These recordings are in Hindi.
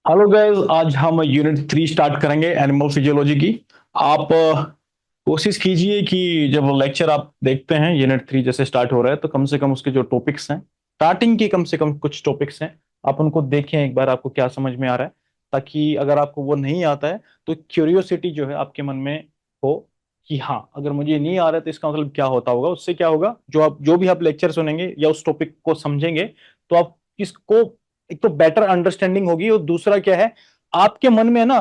हेलो गाइस, आज हम यूनिट 3 स्टार्ट करेंगे एनिमल फिजियोलॉजी की। आप कोशिश कीजिए कि जब लेक्चर आप देखते हैं यूनिट 3 जैसे स्टार्ट हो रहा है तो कम से कम उसके जो टॉपिक्स हैं, स्टार्टिंग के कम से कम कुछ टॉपिक्स हैं, आप उनको देखें एक बार, आपको क्या समझ में आ रहा है। ताकि अगर आपको वो नहीं आता है तो क्यूरियोसिटी जो है आपके मन में हो कि हाँ, अगर मुझे ये नहीं आ रहा है तो इसका मतलब क्या होता होगा। उससे क्या होगा, जो भी आप लेक्चर सुनेंगे या उस टॉपिक को समझेंगे तो आप किसको, एक तो बेटर अंडरस्टैंडिंग होगी, और दूसरा क्या है, आपके मन में है ना,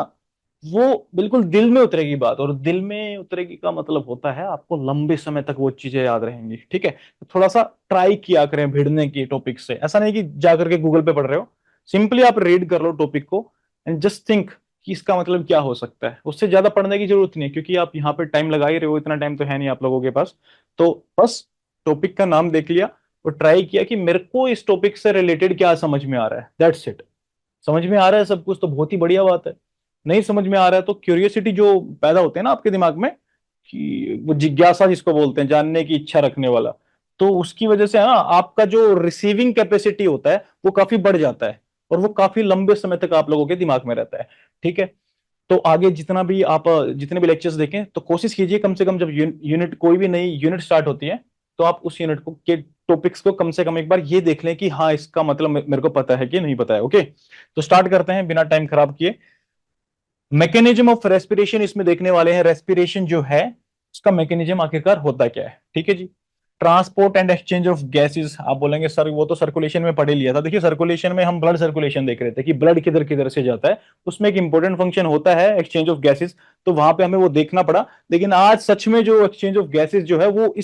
वो बिल्कुल दिल में उतरेगी बात। और दिल में उतरेगी का मतलब होता है आपको लंबे समय तक वो चीजें याद रहेंगी। ठीक है, तो थोड़ा सा ट्राई किया करें भिड़ने की टॉपिक से। ऐसा नहीं कि जा करके गूगल पे पढ़ रहे हो, सिंपली आप रीड कर लो टॉपिक को एंड जस्ट थिंक कि इसका मतलब क्या हो सकता है। उससे ज्यादा पढ़ने की जरूरत नहीं है, क्योंकि आप यहाँ पे टाइम लगा ही रहे हो, इतना टाइम तो है नहीं आप लोगों के पास। तो बस टॉपिक का नाम देख लिया और ट्राई किया कि मेरे को इस टॉपिक से रिलेटेड क्या समझ में आ रहा है, दैट्स इट। समझ में आ रहा है सब कुछ तो बहुत ही बढ़िया बात है। नहीं समझ में आ रहा है तो क्यूरियोसिटी जो पैदा होते हैं ना आपके दिमाग में, कि वो जिज्ञासा जिसको बोलते हैं, जानने की इच्छा रखने वाला, तो उसकी वजह से है ना आपका जो रिसीविंग कैपेसिटी होता है वो काफी बढ़ जाता है, और वो काफी लंबे समय तक आप लोगों के दिमाग में रहता है। ठीक है, तो आगे जितना भी आप जितने भी लेक्चर्स देखें तो कोशिश कीजिए कम से कम जब यूनिट कोई भी नई यूनिट स्टार्ट होती है तो आप उस यूनिट को के टॉपिक्स को कम से कम एक बार ये देख लें कि हाँ, इसका मतलब मेरे को पता है कि नहीं पता है। ओके, तो स्टार्ट करते हैं बिना टाइम खराब किए। मैकेनिज्म ऑफ रेस्पिरेशन इसमें देखने वाले हैं। रेस्पिरेशन जो है उसका मैकेनिज्म आखिरकार होता क्या है। ठीक है जी, transport and exchange of gases. आप बोलेंगे सर वो तो सर्कुलेशन में पढ़े लिया था। देखिए, सर्कुलेशन में हम ब्लड सर्कुलेशन देख रहे थे कि ब्लड किधर किधर से जाता है, उसमें एक इंपॉर्टेंट फंक्शन होता है एक्सचेंज ऑफ गैसेस, तो वहां पे हमें वो देखना पड़ा। लेकिन आज सच में जो एक्सचेंज ऑफ गैसेस जो है वो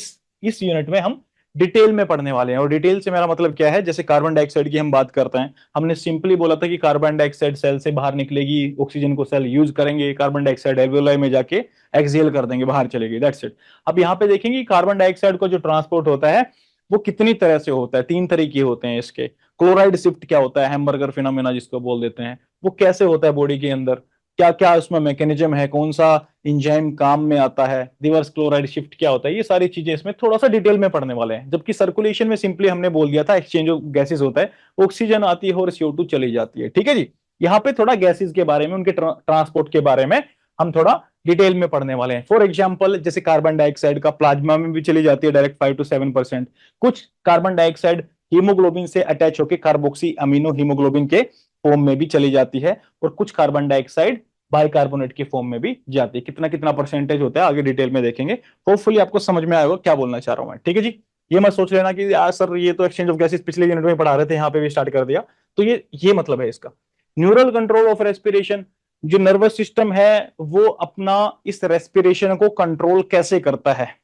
इस यूनिट में हम डिटेल में पढ़ने वाले हैं। और डिटेल से मेरा मतलब क्या है, जैसे कार्बन डाइऑक्साइड की हम बात करते हैं, हमने सिंपली बोला था कि कार्बन डाइऑक्साइड सेल से बाहर निकलेगी, ऑक्सीजन को सेल यूज करेंगे, कार्बन डाइऑक्साइड एल्वेओलाई में जाके एक्सहेल कर देंगे, बाहर चलेगी, दैट्स इट। अब यहाँ पे देखेंगे कार्बन डाइऑक्साइड को जो ट्रांसपोर्ट होता है वो कितनी तरह से होता है। 3 तरीके होते हैं इसके। क्लोराइड शिफ्ट क्या होता है, हैमबर्गर फिनोमेना जिसको बोल देते हैं, वो कैसे होता है बॉडी के अंदर, क्या क्या उसमें मैकेनिज्म है, कौन सा इंजाइम काम में आता है, रिवर्स क्लोराइड शिफ्ट क्या होता है, ये सारी चीजें इसमें थोड़ा सा डिटेल में पढ़ने वाले हैं। जबकि सर्कुलेशन में सिंपली हमने बोल दिया था एक्सचेंज ऑफ गैसेस होता है, ऑक्सीजन आती है और CO2 चली जाती है। ठीक है जी, यहाँ पे थोड़ा गैसेस के बारे में, उनके ट्रांसपोर्ट के बारे में हम थोड़ा डिटेल में पढ़ने वाले हैं। फॉर एग्जाम्पल, जैसे कार्बन डाइऑक्साइड का प्लाज्मा में भी चली जाती है डायरेक्ट 5 to 7%। कुछ कार्बन डाइऑक्साइड हीमोग्लोबिन से अटैच होकर कार्बोक्सी अमीनो हीमोग्लोबिन के फॉर्म में भी चली जाती है, और कुछ कार्बन डाइऑक्साइड बाइकार्बोनेट के फॉर्म में भी जाती है। कितना कितना परसेंटेज होता है आगे डिटेल में देखेंगे। होपफुली आपको समझ में आएगा क्या बोलना चाह रहा हूं मैं। ठीक है जी, ये मत सोच लेना कि यार सर ये तो एक्सचेंज ऑफ गैसेस पिछले यूनिट में पढ़ा रहे थे, यहाँ पे भी स्टार्ट कर दिया। तो ये मतलब है इसका। न्यूरल कंट्रोल ऑफ रेस्पिरेशन, जो नर्वस सिस्टम है वो अपना इस रेस्पिरेशन को कंट्रोल कैसे करता है।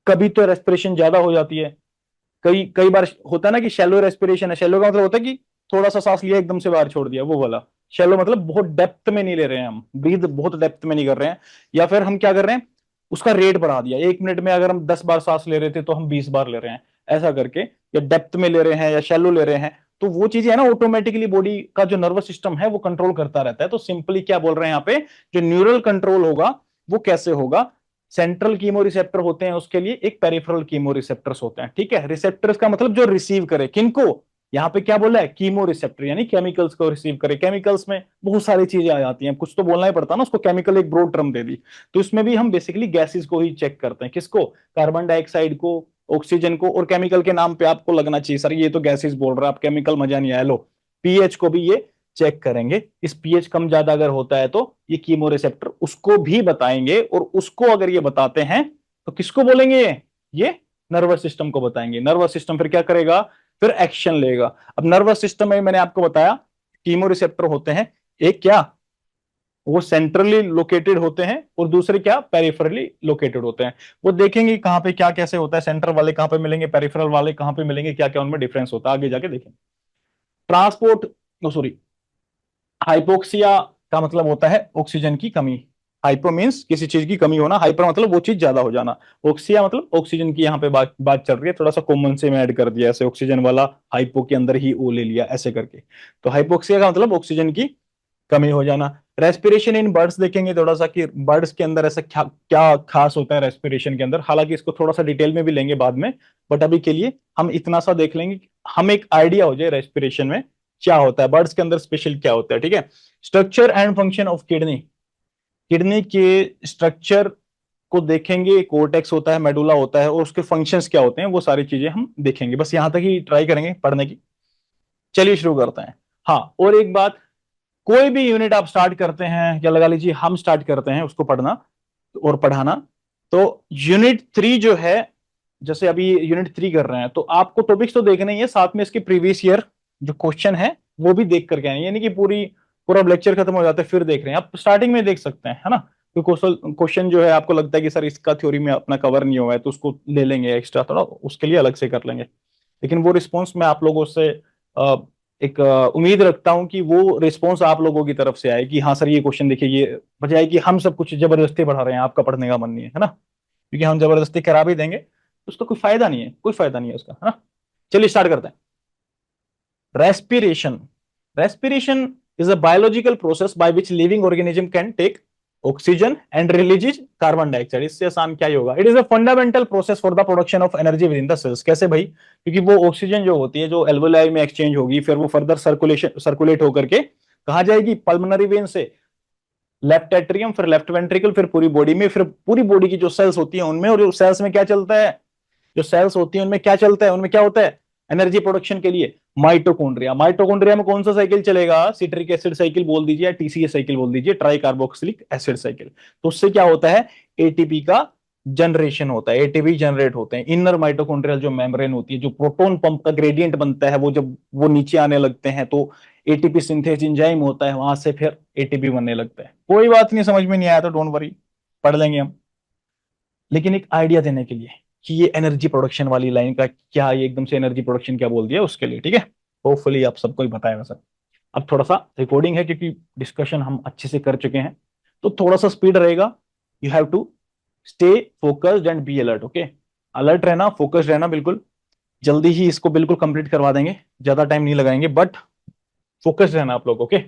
कभी तो रेस्पिरेशन ज्यादा हो जाती है, कई कई बार होता है ना कि शैलो रेस्पिरेशन है। शैलो का मतलब होता है कि थोड़ा सा सांस लिया एकदम से बाहर छोड़ दिया, वो वाला। शैलो मतलब बहुत डेप्थ में नहीं ले रहे हैं हम, ब्रीथ बहुत डेप्थ में नहीं कर रहे हैं। या फिर हम क्या कर रहे हैं, उसका रेट बढ़ा दिया, 1 मिनट में अगर हम 10 बार सांस ले रहे थे तो हम 20 बार ले रहे हैं, ऐसा करके। या डेप्थ में ले रहे हैं या शैलो ले रहे हैं, तो वो चीजें है ना ऑटोमेटिकली बॉडी का जो नर्वस सिस्टम है वो कंट्रोल करता रहता है। तो सिंपली क्या बोल रहे हैं यहाँ पे, जो न्यूरल कंट्रोल होगा वो कैसे होगा। सेंट्रल कीमो रिसेप्टर होते हैं उसके लिए, एक पेरिफेरल कीमो रिसेप्टर्स होते हैं। ठीक है, रिसेप्टर्स का मतलब जो रिसीव करे, किनको, यहाँ पे क्या बोला है, कीमो रिसेप्टर, यानी केमिकल्स को रिसीव करे। केमिकल्स में बहुत सारी चीजें आ जाती हैं, कुछ तो बोलना ही पड़ता है ना उसको, केमिकल एक ब्रॉड टर्म दे दी। तो इसमें भी हम बेसिकली गैसेस को ही चेक करते हैं, किसको, कार्बन डाइऑक्साइड को, ऑक्सीजन को। और केमिकल के नाम पे आपको लगना चाहिए सर ये तो गैसेस बोल रहा है, आप केमिकल मजा नहीं आया, लो पीएच को भी ये चेक करेंगे। इस पीएच कम ज्यादा अगर होता है तो ये कीमो रिसेप्टर उसको भी बताएंगे, और उसको अगर ये बताते हैं तो किसको बोलेंगे, ये नर्वस सिस्टम को बताएंगे। नर्वस सिस्टम फिर क्या करेगा, फिर एक्शन लेगा। अब नर्वस सिस्टम में मैंने आपको बताया कीमो रिसेप्टर होते हैं, एक क्या, वो सेंट्रली लोकेटेड होते हैं, और दूसरे क्या, पेरिफेरली लोकेटेड होते हैं। वो देखेंगे कहां पे क्या कैसे होता है, सेंटर वाले कहां पे मिलेंगे, पेरिफेरल वाले कहां पे मिलेंगे, क्या क्या उनमें डिफरेंस होता है, आगे जाके देखेंगे। ट्रांसपोर्ट, सॉरी, हाइपोक्सिया का मतलब होता है ऑक्सीजन की कमी। हाइपो मीन्स किसी चीज की कमी होना, हाइपर मतलब वो चीज ज्यादा हो जाना, ऑक्सिया मतलब ऑक्सीजन की यहाँ पे बात चल रही है। थोड़ा सा कॉमन से मैं ऐड कर दिया, ऐसे ऑक्सीजन वाला हाइपो के अंदर ही ओ ले लिया ऐसे करके। तो हाइपोक्सिया का मतलब ऑक्सीजन की कमी हो जाना। रेस्पिरेशन इन बर्ड्स देखेंगे थोड़ा सा कि बर्ड्स के अंदर ऐसा क्या क्या खास होता है रेस्पिरेशन के अंदर, हालांकि इसको थोड़ा सा डिटेल में भी लेंगे बाद में, बट अभी के लिए हम इतना सा देख लेंगे कि हम एक आइडिया हो जाए रेस्पिरेशन में क्या होता है, बर्ड्स के अंदर स्पेशल क्या होता है, ठीक है। Structure and function of kidney, kidney के स्ट्रक्चर को देखेंगे, कोर्टेक्स होता है, मेडुला होता है, और उसके फंक्शंस क्या होते हैं वो सारी चीजें हम देखेंगे, बस यहां तक ही ट्राई करेंगे पढ़ने की। चलिए शुरू करते हैं। हाँ, और एक बात, कोई भी यूनिट आप स्टार्ट करते हैं, या लगा लीजिए हम स्टार्ट करते हैं उसको पढ़ना और पढ़ाना, तो यूनिट 3 जो है, जैसे अभी यूनिट 3 कर रहे हैं, तो आपको टॉपिक्स तो देखने ही है, साथ में इसके प्रीवियस ईयर जो क्वेश्चन है वो भी देख करके आए, यानी कि पूरा लेक्चर खत्म हो जाता है फिर देख रहे हैं, आप स्टार्टिंग में देख सकते हैं, है ना। तो क्वेश्चन जो है आपको लगता है कि सर इसका थ्योरी में अपना कवर नहीं हुआ है, तो उसको ले लेंगे एक्स्ट्रा, थोड़ा उसके लिए अलग से कर लेंगे। लेकिन वो रिस्पॉन्स मैं आप लोगों से एक उम्मीद रखता हूं कि वो रिस्पॉन्स आप लोगों की तरफ से आए कि हाँ सर ये क्वेश्चन देखिए, ये बजाय कि हम सब कुछ जबरदस्ती पढ़ा रहे हैं, आपका पढ़ने का मन नहीं है ना, क्योंकि हम जबरदस्ती करा भी देंगे तो उसका कोई फायदा नहीं है, कोई फायदा नहीं है उसका, है ना। चलिए स्टार्ट करते हैं। Respiration, respiration is a biological process by which living organism can take oxygen and releases carbon dioxide. इससे आसान क्या ही होगा। It is a fundamental process for the production of energy within the cells. कैसे भाई, क्योंकि वो ऑक्सीजन जो होती है जो एल्वेलाई में एक्सचेंज होगी, फिर वो फर्दर सर्कुलेट होकर के कहा जाएगी, पल्मोनरी वेन से लेफ्ट एट्रियम, फिर लेफ्ट वेंट्रिकल, फिर पूरी बॉडी में, फिर पूरी बॉडी की जो सेल्स होती है उनमें, और सेल्स में क्या चलता है, जो सेल्स होती है उनमें क्या चलता है, उनमें क्या होता है एनर्जी प्रोडक्शन के लिए, माइटोकॉन्ड्रिया। माइटोकॉन्ड्रिया में कौन सा साइकिल चलेगा, सिट्रिक एसिड साइकिल बोल दीजिए, टीसीए साइकिल बोल दीजिए, ट्राई कार्बोक्सिलिक एसिड साइकिल। तो उससे क्या होता है, एटीपी का जनरेशन होता है, एटीपी जनरेट होते हैं। इनर माइटोकॉन्ड्रियल जो मेम्ब्रेन होती है, जो प्रोटॉन पंप का ग्रेडियंट बनता है, वो जब वो नीचे आने लगते हैं तो एटीपी सिंथेस एंजाइम होता है, वहां से फिर एटीपी बनने लगता है। कोई बात नहीं, समझ में नहीं आया तो डोंट वरी, पढ़ लेंगे हम। लेकिन एक आइडिया देने के लिए कि ये एनर्जी प्रोडक्शन वाली लाइन का क्या, ये एकदम से एनर्जी प्रोडक्शन क्या बोल दिया उसके लिए, ठीक है। होपफुली आप सबको ही बताया वैसा। अब थोड़ा सा रिकॉर्डिंग है क्योंकि डिस्कशन हम अच्छे से कर चुके हैं, तो थोड़ा सा स्पीड रहेगा। You have to stay focused and be alert, okay. Alert रहना, फोकस्ड रहना, बिल्कुल। जल्दी ही इसको बिल्कुल कंप्लीट करवा देंगे, ज्यादा टाइम नहीं लगाएंगे, बट फोकस्ड रहना आप लोग, ओके।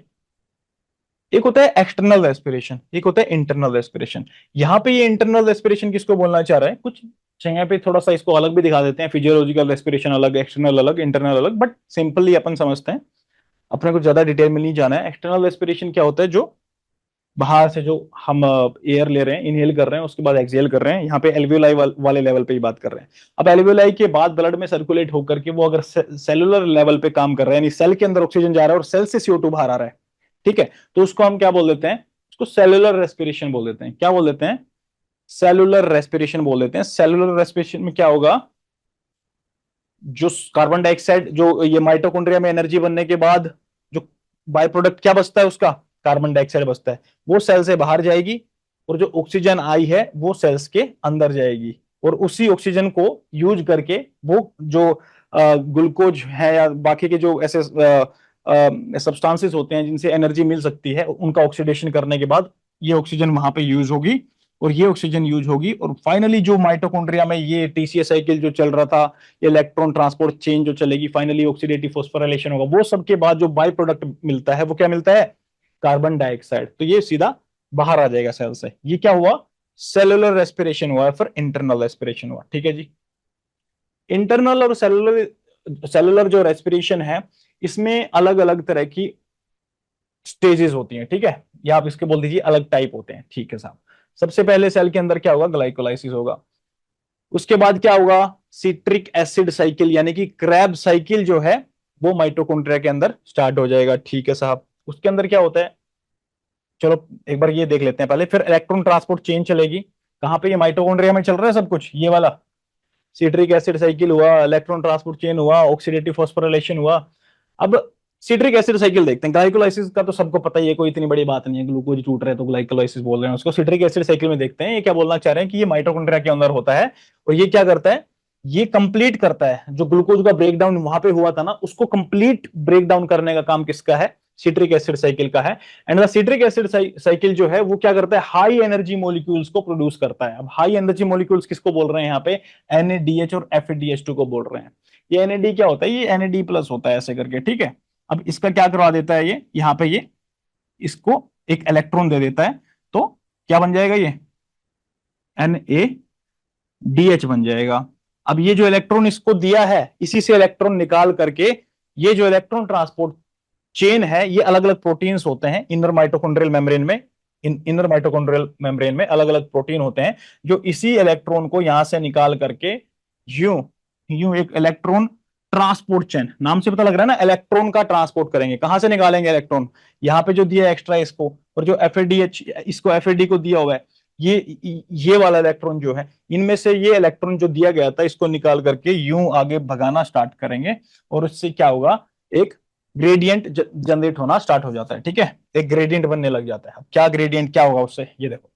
एक होता है एक्सटर्नल रेस्पिरेशन, एक होता है इंटरनल रेस्पिरेशन। यहाँ पे ये इंटरनल रेस्पिरेशन किसको बोलना चाह रहा है, कुछ जगह पे थोड़ा सा इसको अलग भी दिखा देते हैं, फिजियोलॉजिकल रेस्पिरेशन अलग, एक्सटर्नल अलग, इंटरनल अलग, बट सिंपली अपन समझते हैं, अपने को ज्यादा डिटेल में नहीं जाना है। एक्सटर्नल रेस्पिरेशन क्या होता है, जो बाहर से जो हम एयर ले रहे हैं, इनहेल कर रहे हैं, उसके बाद एक्सहेल कर रहे हैं, यहाँ पे एल्वियोलाई वाले लेवल पे ही बात कर रहे हैं। अब एल्वियोलाई के बाद ब्लड में सर्कुलेट होकर के वो अगर सेलुलर लेवल पे काम कर रहे हैं, यानी सेल के अंदर ऑक्सीजन जा रहा है और सेल से CO2 बाहर आ रहा है, ठीक है, तो उसको हम क्या बोल देते हैं, उसको सेलुलर रेस्पिरेशन बोल देते हैं। क्या बोल देते हैं, सेलुलर रेस्पिरेशन बोल देते हैं। सेलुलर रेस्पिरेशन में क्या होगा, जो कार्बन डाइऑक्साइड, जो ये माइटोकॉन्ड्रिया में एनर्जी बनने के बाद जो बाय प्रोडक्ट क्या बचता है उसका, कार्बन डाइऑक्साइड बचता है, वो सेल से बाहर जाएगी, और जो ऑक्सीजन आई है वो सेल्स के अंदर जाएगी, और उसी ऑक्सीजन को यूज करके वो जो ग्लूकोज है या बाकी के जो ऐसे सब्सटेंसेस होते हैं जिनसे एनर्जी मिल सकती है, उनका ऑक्सीडेशन करने के बाद ये ऑक्सीजन वहां पे यूज होगी, और ये ऑक्सीजन यूज होगी, और फाइनली जो माइटोकॉन्ड्रिया में ये टीसीए साइकिल जो चल रहा था, इलेक्ट्रॉन ट्रांसपोर्ट चेन जो चलेगी, फाइनली ऑक्सीडेटिव फॉस्फोराइलेशन होगा, वो सबके बाद जो बाय प्रोडक्ट मिलता है वो क्या मिलता है, कार्बन डाइऑक्साइड। तो ये सीधा बाहर आ जाएगा सेल से। ये क्या हुआ, सेलुलर रेस्पिरेशन हुआ, फिर इंटरनल रेस्पिरेशन हुआ, ठीक है जी। इंटरनल और सेलुलर सेलुलर जो रेस्पिरेशन है, इसमें अलग अलग तरह की स्टेजेस होती हैं, ठीक है, या आप इसके बोल दीजिए अलग टाइप होते हैं, ठीक है साहब। सबसे पहले सेल के अंदर क्या होगा, ग्लाइकोलाइसिस होगा। उसके बाद क्या होगा, सिट्रिक एसिड साइकिल, यानी कि क्रैब साइकिल जो है वो माइटोकॉन्ड्रिया के अंदर स्टार्ट हो जाएगा, ठीक है साहब। उसके अंदर क्या होता है, चलो एक बार ये देख लेते हैं पहले। फिर इलेक्ट्रॉन ट्रांसपोर्ट चेन चलेगी, कहां पे, ये माइटोकॉन्ड्रिया में चल रहा है सब कुछ, ये वाला सिट्रिक एसिड साइकिल हुआ, इलेक्ट्रॉन ट्रांसपोर्ट चेन हुआ, ऑक्सीडेटिव फॉस्फोराइलेशन हुआ। अब सिट्रिक एसिड साइकिल देखते हैं। ग्लाइकोलाइसिस का तो सबको पता ही है, कोई इतनी बड़ी बात नहीं है, ग्लूकोज टूट रहा है तो ग्लाइकोलाइसिस बोल रहे हैं उसको। सिट्रिक एसिड साइकिल में देखते हैं ये क्या बोलना चाह रहे हैं, कि ये माइटोकॉन्ड्रिया के अंदर होता है, और ये क्या करता है, ये कंप्लीट करता है जो ग्लूकोज का ब्रेकडाउन वहां पे हुआ था ना, उसको कंप्लीट ब्रेकडाउन करने का काम किसका है, सिट्रिक एसिड साइकिल का है। And the citric acid cycle जो है वो क्या करता है, हाई एनर्जी मॉलिक्यूल्स को प्रोड्यूस करता है। अब हाई एनर्जी मॉलिक्यूल्स किसको बोल रहे हैं यहाँ पे, NADH और FADH2 को बोल रहे हैं। ये NAD क्या होता है, ये NAD प्लस होता है ऐसे करके, ठीक है। अब इसका क्या करवा देता है, ये यहाँ पे ये इसको एक इलेक्ट्रॉन दे देता है, तो क्या बन जाएगा, ये NADH बन जाएगा। अब ये जो इलेक्ट्रॉन इसको दिया है, इसी से इलेक्ट्रॉन निकाल करके ये जो इलेक्ट्रॉन ट्रांसपोर्ट चेन है, ये अलग अलग प्रोटीन्स होते हैं इनर माइटोकॉन्ड्रियल मेम्ब्रेन में। इनर माइटोकॉन्ड्रियल मेम्ब्रेन में अलग अलग प्रोटीन होते हैं जो इसी इलेक्ट्रॉन को यहां से निकाल करके यूं यूं एक इलेक्ट्रॉन ट्रांसपोर्ट चेन, नाम से पता लग रहा है ना, इलेक्ट्रॉन का ट्रांसपोर्ट करेंगे। कहां से निकालेंगे इलेक्ट्रॉन? यहाँ पे जो दिया है एक्स्ट्रा इसको, और जो एफ इसको एफ को दिया हुआ है, ये वाला इलेक्ट्रॉन जो है, इनमें से ये इलेक्ट्रॉन जो दिया गया था इसको निकाल करके यूं आगे भगाना स्टार्ट करेंगे, और उससे क्या होगा, एक ग्रेडियंट जनरेट होना स्टार्ट हो जाता है। ठीक है, एक ग्रेडियंट बनने लग जाता है। अब क्या ग्रेडियंट क्या होगा उससे, ये देखो।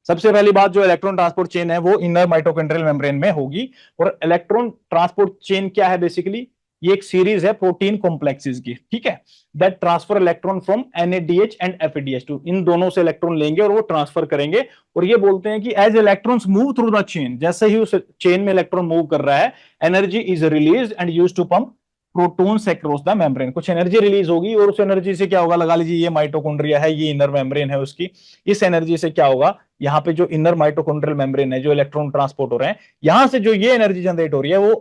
सबसे पहली बात, जो इलेक्ट्रॉन ट्रांसपोर्ट चेन है वो इनर माइटोकॉन्ड्रियल मेम्ब्रेन में होगी। और इलेक्ट्रॉन ट्रांसपोर्ट चेन क्या है बेसिकली, ये एक सीरीज है प्रोटीन कॉम्प्लेक्सेस की। ठीक है, that transfer electron from NADH and FADH2, इन दोनों से इलेक्ट्रॉन लेंगे और वो ट्रांसफर करेंगे। और ये बोलते हैं कि as electrons move through the chain, जैसे ही उस चेन में इलेक्ट्रॉन मूव कर रहा है, energy is release and use to pump protons across the membrane. कुछ एनर्जी रिलीज होगी और उस एनर्जी से क्या होगा, लगा लीजिए ये माइटोकॉन्ड्रिया है, ये इनर मेम्ब्रेन है उसकी, इस एनर्जी से क्या होगा, यहाँ पे जो इनर माइटोकॉन्ड्रियल मेम्ब्रेन है, जो इलेक्ट्रॉन ट्रांसपोर्ट हो रहे हैं, यहां से जो ये एनर्जी जनरेट हो रही है, वो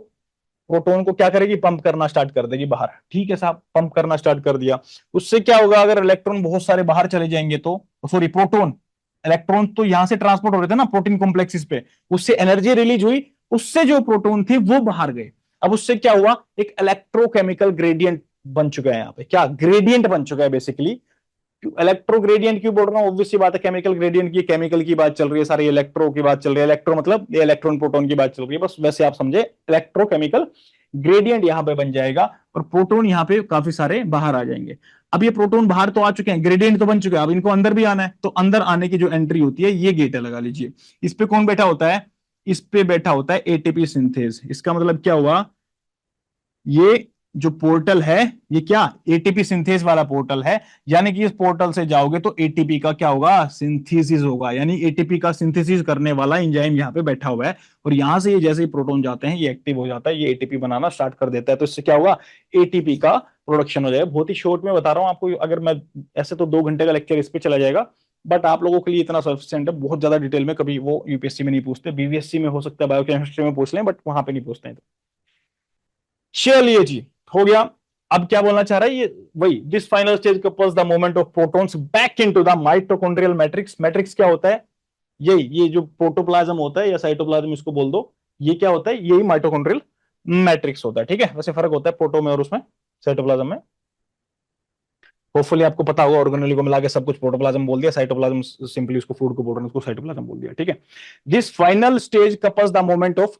प्रोटॉन को क्या करेगी, पंप करना स्टार्ट कर देगी बाहर। ठीक है साहब, पंप करना स्टार्ट कर दिया। उससे क्या होगा, अगर इलेक्ट्रॉन बहुत सारे बाहर चले जाएंगे तो, सॉरी प्रोटॉन, इलेक्ट्रॉन तो यहां से ट्रांसपोर्ट हो रहे थे ना प्रोटीन कॉम्प्लेक्सेस पे, उससे एनर्जी रिलीज हुई, उससे जो प्रोटॉन थे वो बाहर गए। अब उससे क्या हुआ, एक इलेक्ट्रोकेमिकल ग्रेडियंट बन चुका है। यहाँ पे क्या ग्रेडियंट बन चुका है बेसिकली। इलेक्ट्रो ग्रेडियंट क्यों बोल रहा हूँ, ऑब्वियस सी बात है, केमिकल ग्रेडियंट की, केमिकल की बात चल रही है, सारी इलेक्ट्रो की बात चल रही है। इलेक्ट्रो मतलब ये इलेक्ट्रॉन प्रोटॉन की बात चल रही है, बस वैसे आप समझे, इलेक्ट्रोकेमिकल ग्रेडियंट यहाँ पे बन जाएगा, और प्रोटॉन यहाँ पे काफी सारे बाहर आ जाएंगे। अब ये प्रोटॉन बाहर तो आ चुके हैं, ग्रेडियंट तो बन चुके हैं, अब इनको अंदर भी आना है, तो अंदर आने की जो एंट्री होती है, ये गेट है, लगा लीजिए। इस पे कौन बैठा होता है, इस पे बैठा होता है एटीपी सिंथेज। इसका मतलब क्या हुआ, ये जो पोर्टल है, ये क्या एटीपी सिंथेज वाला पोर्टल है, यानी कि इस पोर्टल से जाओगे तो एटीपी का क्या होगा, सिंथेसिस होगा, यानी एटीपी का सिंथेसिस करने वाला एंजाइम यहाँ पे बैठा हुआ है। और यहां से ये जैसे ही प्रोटॉन जाते हैं, ये एक्टिव हो जाता है, ये एटीपी बनाना स्टार्ट कर देता है, तो इससे क्या होगा, एटीपी का प्रोडक्शन हो जाएगा। बहुत ही शॉर्ट में बता रहा हूँ आपको, अगर मैं ऐसे तो 2 घंटे का लेक्चर इस पे चला जाएगा, बट आप लोगों के लिए इतना सफिशिएंट है। बहुत ज्यादा डिटेल में कभी वो यूपीएससी में नहीं पूछते, बीवीएससी में हो सकता है बायोकेमिस्ट्री में पूछ लें, बट वहां पे नहीं पूछते हैं। चलिए जी, हो गया। अब क्या बोलना चाह रहा है ये, वही, this final stage couples the movement of protons back into the mitochondrial matrix. Matrix क्या होता है, यही ये जो प्रोटोप्लाज्म होता है या साइटोप्लाज्म इसको बोल दो, ये क्या होता है, यही माइटोकॉन्ड्रियल मैट्रिक्स होता है। ठीक है, वैसे फर्क होता है प्रोटो में और उसमें, साइटोप्लाज्म में। होपफुली आपको पता होगा, ऑर्गेनेली को मिला के सब कुछ प्रोटोप्लाज्म बोल दिया, साइटोप्लाज्म सिंपली उसको फूड को बोल रहे हैं, उसको साइटोप्लाज्म बोल दिया। ठीक है, this final stage couples the moment of,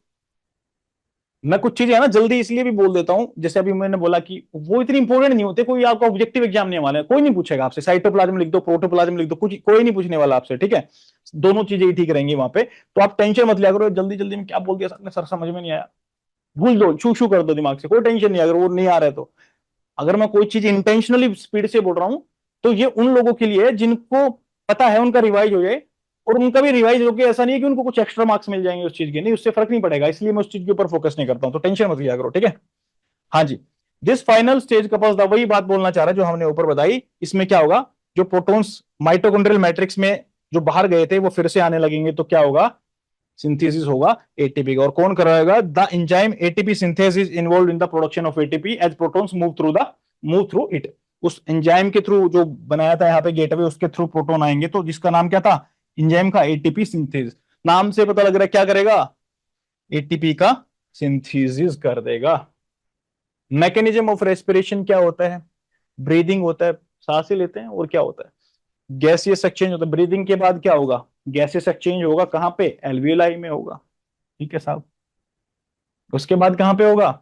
मैं कुछ चीजें है ना जल्दी इसलिए भी बोल देता हूं, जैसे अभी मैंने बोला कि वो इतनी इंपॉर्टेंट नहीं होते, कोई आपका ऑब्जेक्टिव एग्जाम नहीं वाला है, कोई नहीं पूछेगा आपसे साइटोप्लाज्म लिख दो, प्रोटोप्लाज्म लिख दो, कुछ कोई नहीं पूछने वाला आपसे। ठीक है, दोनों चीजें ही ठीक रहेंगी वहां पे, तो आप टेंशन मत लिया करो जल्दी जल्दी में क्या बोल दिया सर ने, सर समझ में नहीं आया, भूल दो, छू छू कर दो दिमाग से, कोई टेंशन नहीं अगर वो नहीं आ रहा है तो। अगर मैं कोई चीज इंटेंशनली स्पीड से बोल रहा हूं, तो ये उन लोगों के लिए है जिनको पता है उनका रिवाइज हो जाए, और उनका भी रिवाइज हो गया, ऐसा नहीं है कि उनको कुछ एक्स्ट्रा मार्क्स मिल जाएंगे उस चीज के, नहीं, उससे फर्क नहीं पड़ेगा, इसलिए मैं उस चीज के ऊपर फोकस नहीं करता हूं, तो टेंशन मत लिया करो। ठीक है, हाँ जी, this final stage couples the, वही बात बोलना चाह रहा है जो हमने ऊपर बताई। इसमें क्या होगा, जो प्रोटॉन्स माइटोकॉन्ड्रियल मैट्रिक्स में जो बाहर गए थे वो फिर से आने लगेंगे, तो क्या होगा, सिंथेसिस होगा एटीपी का। और कौन कराएगा, the enzyme ATP synthesis involve in the production of ATP as protons move through it. उस एंजाइम के थ्रू जो बनाया था यहाँ पे गेटवे, उसके थ्रू प्रोटॉन आएंगे, तो जिसका नाम क्या था, एंजाइम का एटीपी सिंथेसिस। नाम से पता लग रहा है क्या करेगा, एटीपी का सिंथेसिस कर देगा। मैकेनिज्म ऑफ रेस्पिरेशन क्या होता है, ब्रीदिंग होता है, सांसें लेते हैं, और क्या होता है, गैसियस एक्सचेंज होता है। ब्रीदिंग के बाद क्या होगा, गैसियस एक्सचेंज होगा, कहां पे, एल्वियोलाई में होगा। ठीक है साहब, उसके बाद कहां पे होगा,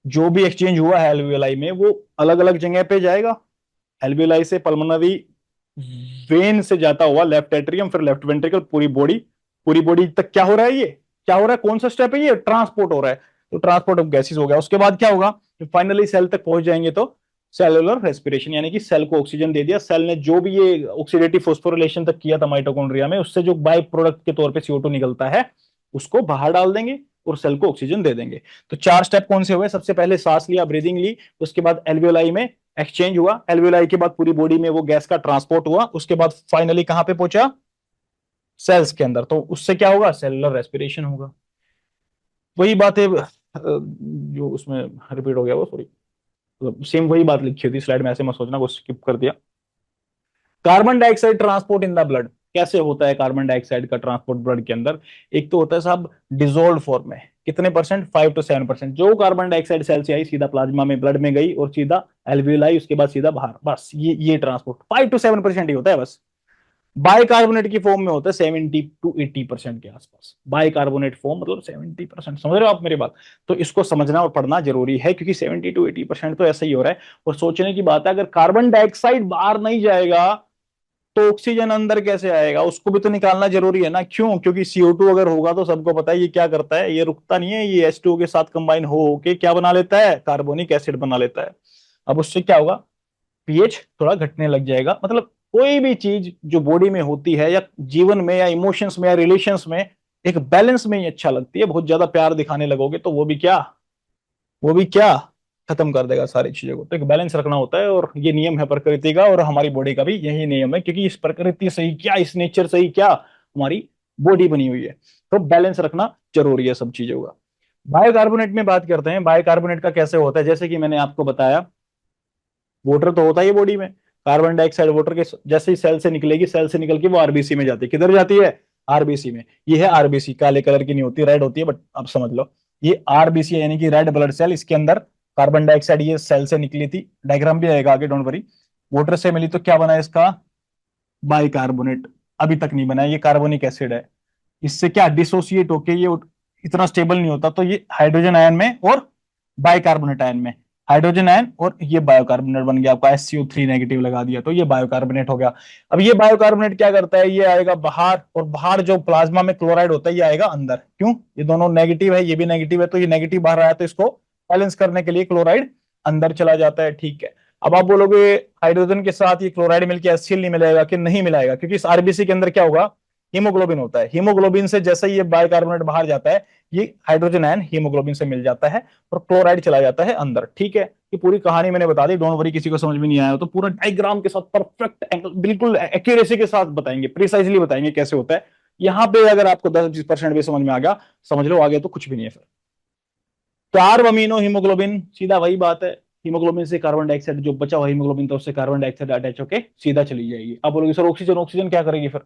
जो भी एक्सचेंज हुआ है एल्वियोलाई में, वो अलग अलग जगह पे जाएगा। एल्वियोलाई से पल्मोनरी वेन से जाता हुआ लेफ्ट एट्रियम, फिर लेफ्ट वेंट्रिकल, पूरी बॉडी तक क्या हो रहा है, ये क्या हो रहा है, कौन सा स्टेप है, ये ट्रांसपोर्ट हो रहा है, तो ट्रांसपोर्ट ऑफ गैसेस हो गया। उसके बाद क्या होगा, फाइनली सेल तक पहुंच जाएंगे, तो सेलुलर रेस्पिरेशन, यानी कि सेल को ऑक्सीजन दे दिया, सेल ने जो भी ये ऑक्सीडेटिव फॉस्फोरिलेशन तक किया था माइटोकॉन्ड्रिया में, उससे जो बाय प्रोडक्ट के तौर पे CO2 निकलता है, उसको बाहर डाल देंगे और सेल को ऑक्सीजन दे देंगे। तो 4 स्टेप कौन से हुए, सबसे पहले सांस लिया, ब्रीदिंग ली, उसके बाद एल्वियोलाई में एक्सचेंज हुआ, एल्वियोलाई के बाद पूरी बॉडी में वो गैस का ट्रांसपोर्ट हुआ, उसके बाद फाइनली कहां पे पहुंचा, सेल्स के अंदर, तो उससे क्या होगा, सेलुलर रेस्पिरेशन होगा। वही बात है जो उसमें रिपीट हो गया वो, सॉरी, सेम वही बात लिखी होती स्लाइड में, ऐसे मत सोचना कुछ स्किप कर दिया। Carbon dioxide transport in the blood, कैसे होता है कार्बन डाइऑक्साइड का ट्रांसपोर्ट ब्लड के अंदर? एक तो होता है साहब डिजोल्व फॉर्म में, कितने परसेंट? 5 to 7%। जो कार्बन डाइऑक्साइड सेल से आई सीधा प्लाज्मा में ब्लड में गई और सीधा एल्वियोलाई, उसके बाद सीधा बाहर, बस ये ट्रांसपोर्ट 5 to 7% ही होता है बस। बाइकार्बोनेट की फॉर्म में होता है 70 to 80% के आसपास। बाइकार्बोनेट फॉर्म मतलब 70%, समझ रहे हो आप मेरी बात? तो इसको समझना और पढ़ना जरूरी है, क्योंकि 70 to 80% तो ऐसा ही हो रहा है। और सोचने की बात है, अगर कार्बन डाइऑक्साइड बाहर नहीं जाएगा तो ऑक्सीजन अंदर कैसे आएगा? उसको भी तो निकालना जरूरी है ना। क्यों? क्योंकि CO2 अगर होगा तो सबको पता है ये क्या करता है, ये रुकता नहीं है, ये H2O के साथ कंबाइन हो के क्या बना लेता है? कार्बोनिक एसिड बना लेता है। अब उससे क्या होगा? पीएच थोड़ा घटने लग जाएगा। मतलब कोई भी चीज जो बॉडी में होती है या जीवन में या इमोशंस में या रिलेशंस में, एक बैलेंस में ही अच्छा लगती है। बहुत ज्यादा प्यार दिखाने लगोगे तो वो भी क्या खत्म कर देगा सारी चीजों को। तो एक बैलेंस रखना होता है, और ये नियम है प्रकृति का, और हमारी बॉडी का भी यही नियम है, क्योंकि इस प्रकृति से ही क्या, इस नेचर से ही क्या हमारी बॉडी बनी हुई है। तो बैलेंस रखना जरूरी है सब चीजों का। बायोकार्बोनेट में बात करते हैं, बायोकार्बोनेट का कैसे होता है? जैसे कि मैंने आपको बताया, वाटर तो होता ही है बॉडी में, कार्बन डाइऑक्साइड वाटर के जैसे ही सेल से निकलेगी, सेल से निकल के वो आरबीसी में जाती है। किधर जाती है? आरबीसी में। ये है आरबीसी, काले कलर की नहीं होती, रेड होती है, बट अब समझ लो ये आरबीसी है, यानी कि रेड ब्लड सेल। इसके अंदर कार्बन डाइऑक्साइड ये सेल से निकली थी, डायग्राम भी आएगा आगे, डोंट वरी। वाटर से मिली तो क्या बना है इसका? बाइकार्बोनेट। अभी तक नहीं बना है, ये कार्बोनिक एसिड है। इससे क्या डिसोसिएट होके ये इतना स्टेबल नहीं होता, तो ये हाइड्रोजन आयन में और बाइकार्बोनेट आयन में, हाइड्रोजन आयन और ये बायोकार्बोनेट बन गया आपका, SCO3 नेगेटिव लगा दिया तो ये बायोकार्बोनेट हो गया। अब ये बायोकार्बोनेट क्या करता है? ये आएगा बाहर, और बाहर जो प्लाज्मा में क्लोराइड होता है ये आएगा अंदर। क्यों? ये दोनों नेगेटिव है, ये भी नेगेटिव है, तो ये नेगेटिव बाहर आया तो इसको बैलेंस करने के लिए क्लोराइड अंदर चला जाता है। ठीक है। अब आप बोलोगे हाइड्रोजन के साथ ये क्लोराइड मिलकर HCl नहीं मिलेगा? कि नहीं मिलाएगा, क्योंकि इस आरबीसी के अंदर क्या होगा? हीमोग्लोबिन होता है। हीमोग्लोबिन से जैसे ही ये बाइकार्बोनेट बाहर जाता है, ये हाइड्रोजन आयन हीमोग्लोबिन से मिल जाता है और क्लोराइड चला जाता है अंदर। ठीक है, ये पूरी कहानी मैंने बता दी, डोंट वरी किसी को समझ में नहीं आया हो तो पूरा डायग्राम के साथ परफेक्ट एंगल, बिल्कुल एक्यूरेसी के साथ बताएंगे, प्रिसाइजली बताएंगे कैसे होता है। यहाँ पे अगर आपको 10-20% भी समझ में आ गया, समझ लो आगे तो कुछ भी नहीं है फिर। चार अमीनो हीमोग्लोबिन, सीधा वही बात है, हीमोग्लोबिन से कार्बन डाइऑक्साइड जो बचा हुआ हीमोग्लोबिन तो उससे कार्बन डाइऑक्साइड अटैच होकर सीधा चली जाएगी। अब बोलोगे सर ऑक्सीजन, ऑक्सीजन क्या करेगी फिर?